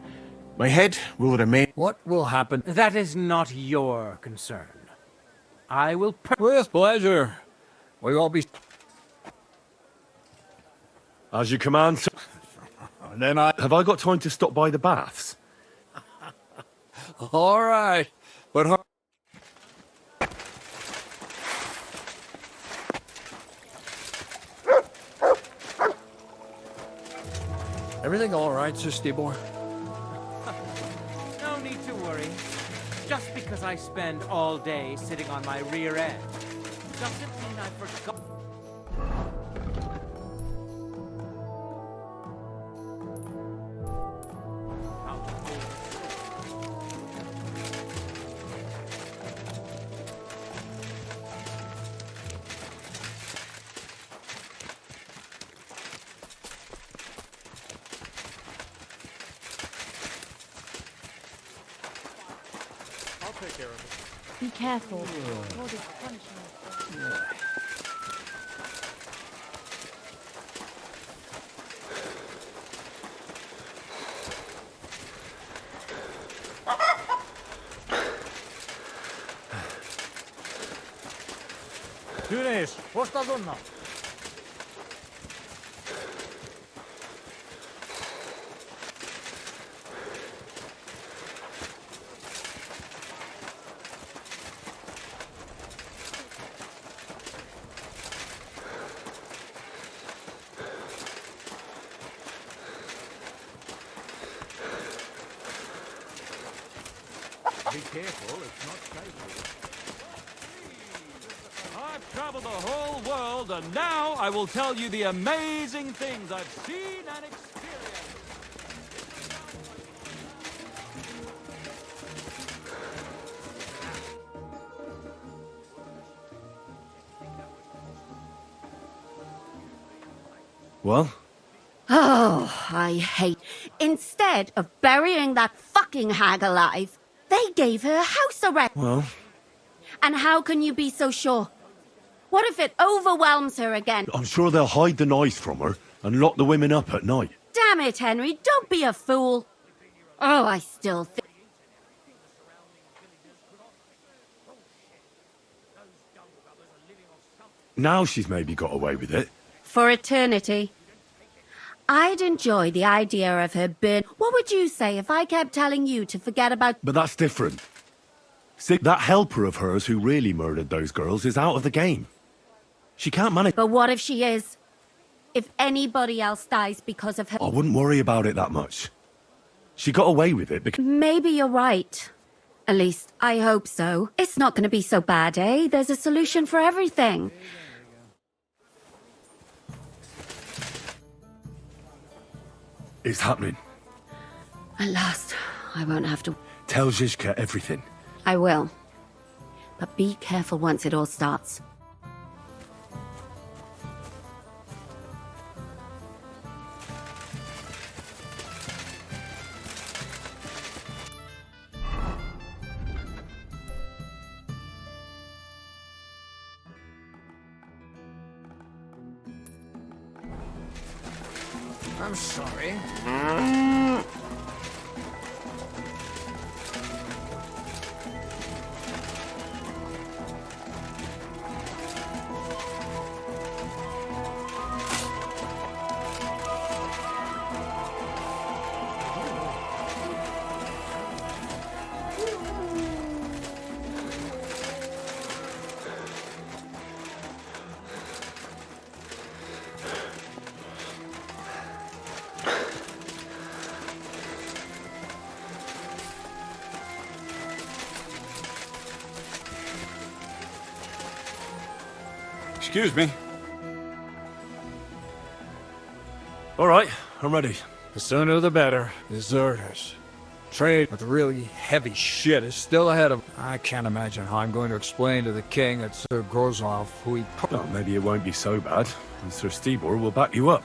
My head will remain... What will happen? That is not your concern. I will... With pleasure. We will be... As you command, sir. And then I... Have I got time to stop by the baths? All right. But... Everything all right, Sir Stibor? No need to worry. Just because I spend all day sitting on my rear end doesn't mean I forgot. Be careful. God is punishing us. Tynes, posta tunna. Be careful, it's not safe. I've traveled the whole world, and now I will tell you the amazing things I've seen and experienced. Well? Oh, I hate... Instead of burying that fucking hag alive, they gave her house arrest. Well? And how can you be so sure? What if it overwhelms her again? I'm sure they'll hide the knives from her and lock the women up at night. Damn it, Henry, don't be a fool. Oh, I still think... Now she's maybe got away with it. For eternity. I'd enjoy the idea of her burn. What would you say if I kept telling you to forget about... But that's different. See, that helper of hers who really murdered those girls is out of the game. She can't manage... But what if she is? If anybody else dies because of her... I wouldn't worry about it that much. She got away with it because... Maybe you're right. At least, I hope so. It's not going to be so bad, eh? There's a solution for everything. It's happening. At last, I won't have to... Tell Zizka everything. I will. But be careful once it all starts. I'm sorry. Excuse me. All right, I'm ready. The sooner the better. Deserters. Trade with really heavy shit is still ahead of... I can't imagine how I'm going to explain to the king that Sir Grozov, who he... Well, maybe it won't be so bad, and Sir Stibor will back you up.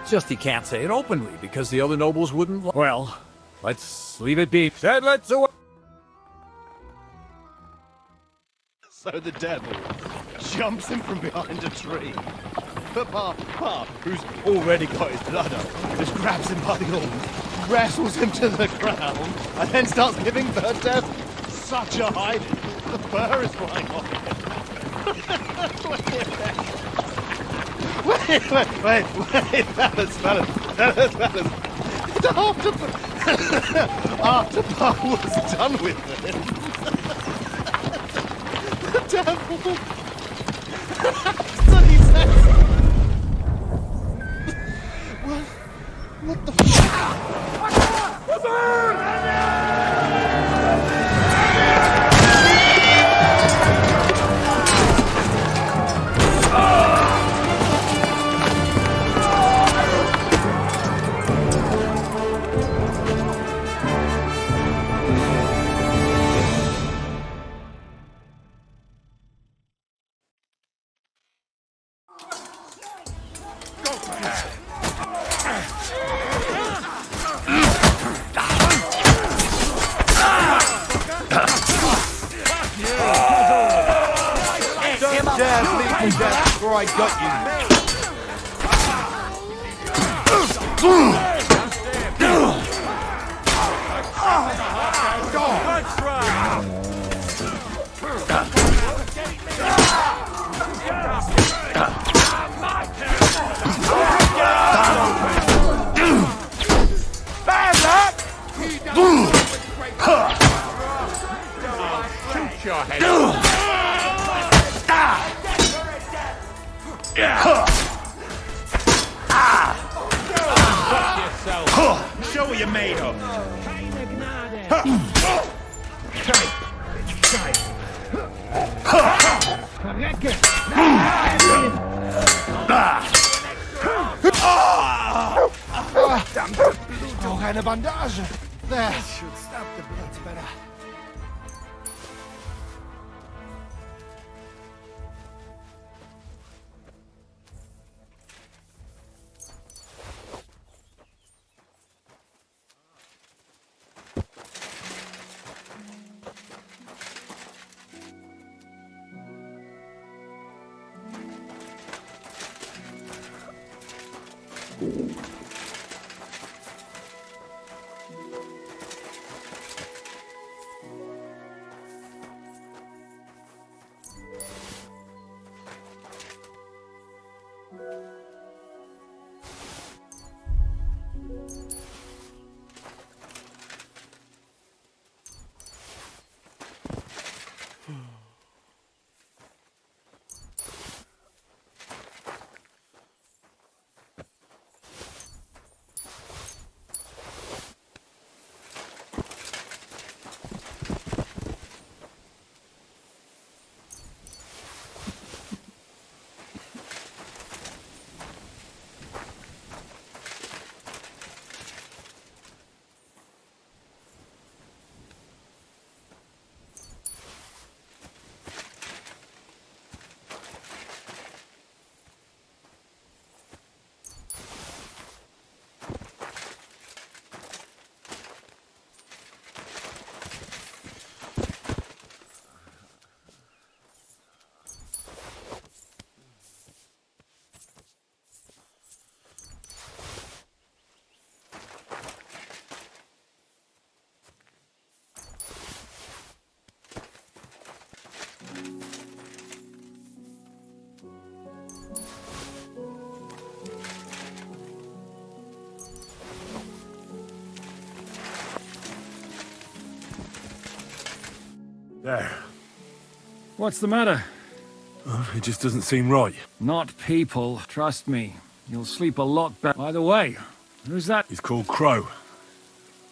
Just he can't say it openly, because the other nobles wouldn't... Well, let's leave it be. Said let's away. So the devil jumps him from behind a tree. But Pa, who's already got his blood up, just grabs him by the arms, wrestles him to the ground, and then starts giving bird death such a hiding. The fur is flying off him. Wait, fellas. After Pa was done with him, the devil... So he says... What the fuck? Before I got you. Shoot your head. Show what you're made of. Oh, eine Bandage. There. Should stop the blood better. There. What's the matter? Oh, it just doesn't seem right. Not people, trust me. You'll sleep a lot better. By the way, who's that? He's called Crow.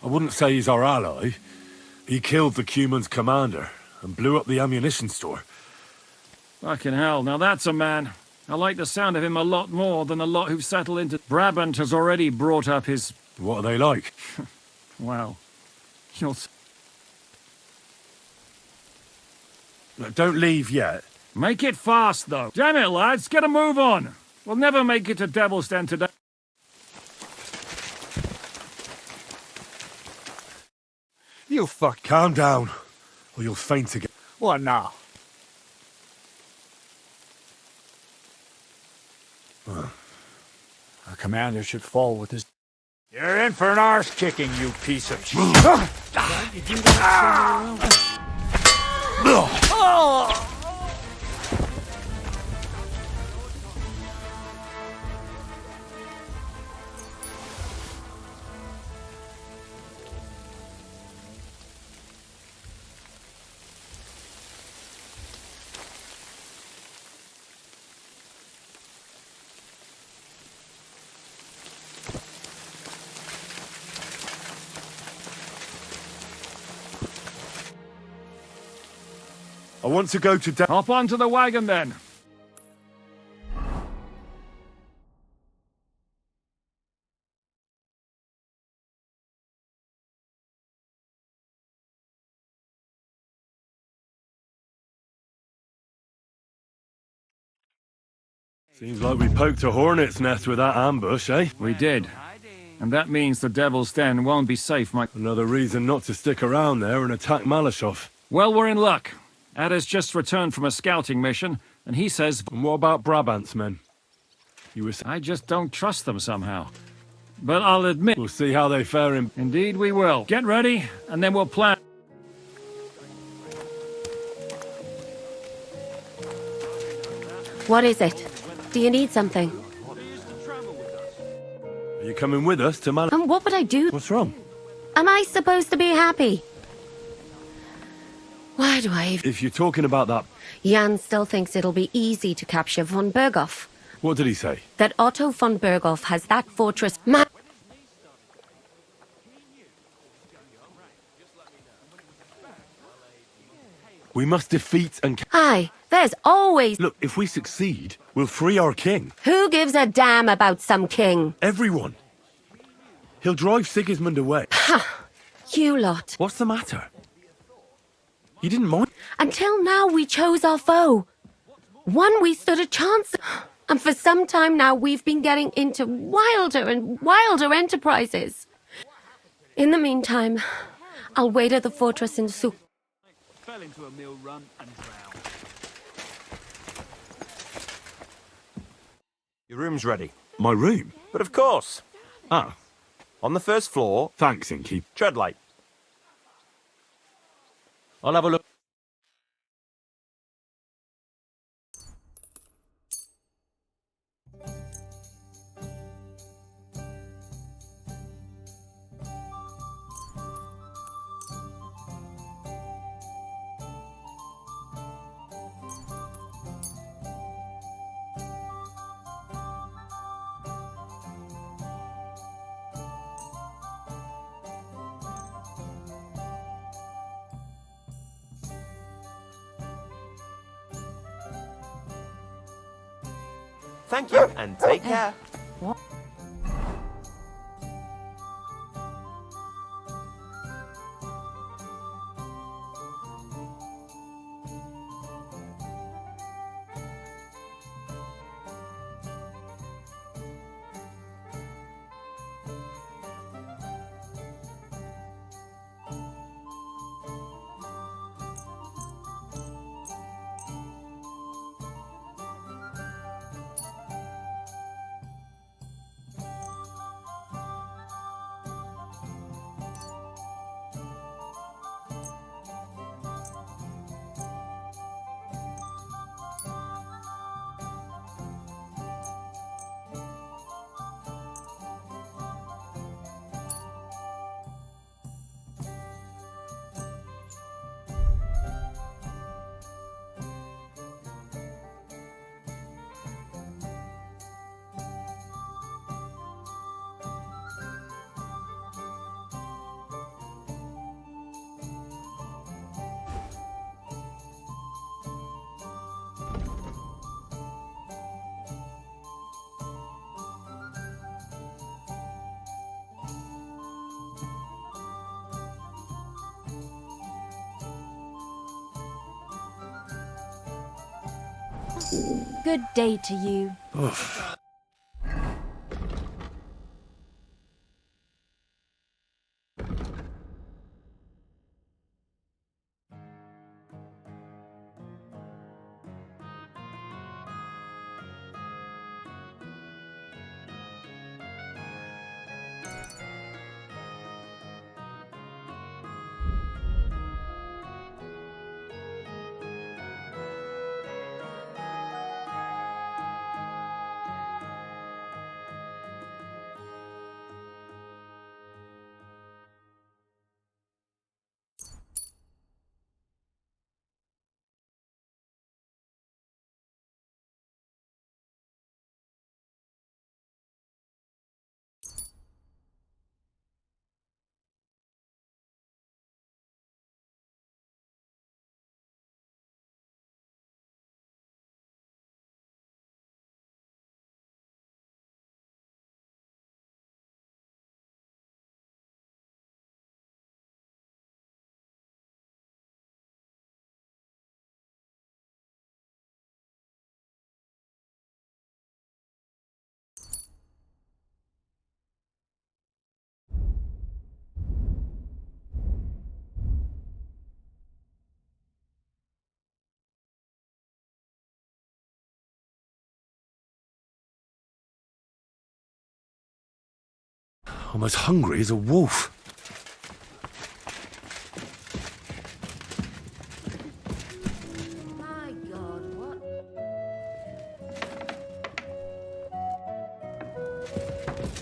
I wouldn't say he's our ally. He killed the Cuman's commander and blew up the ammunition store. Fucking hell, now that's a man. I like the sound of him a lot more than the lot who've settled into... Brabant has already brought up his... What are they like? Well, you'll... Look, don't leave yet. Make it fast, though. Damn it, lads, get a move on. We'll never make it to Devil's Den today. You fuck. Calm down, or you'll faint again. What now? Our commander should fall with his... You're in for an arse kicking, you piece of shit. I want to go to Hop onto the wagon, then. Seems like we poked a hornet's nest with that ambush, eh? We did. And that means the Devil's Den won't be safe, Mike. Another reason not to stick around there and attack Malashov. Well, we're in luck. Ada's just returned from a scouting mission, and he says... And what about Brabant's men? I just don't trust them somehow. But I'll admit... We'll see how they fare in... Indeed we will. Get ready, and then we'll plan... What is it? Do you need something? Are you coming with us to And what would I do? What's wrong? Am I supposed to be happy? Why do I... If you're talking about that... Jan still thinks it'll be easy to capture von Berghoff. What did he say? That Otto von Berghoff has that fortress... We must defeat and... Aye, there's always... Look, if we succeed, we'll free our king. Who gives a damn about some king? Everyone. He'll drive Sigismund away. Ha! You lot. What's the matter? You didn't mind? Until now, we chose our foe. One we stood a chance. And for some time now, we've been getting into wilder and wilder enterprises. In the meantime, I'll wait at the fortress in Suk. Fell into a mill run and drowned. Your room's ready. My room? But of course. Ah. On the first floor. Thanks, Inky. Tread light. I'll have a look. Thank you, and take care. What? Good day to you. I'm as hungry as a wolf.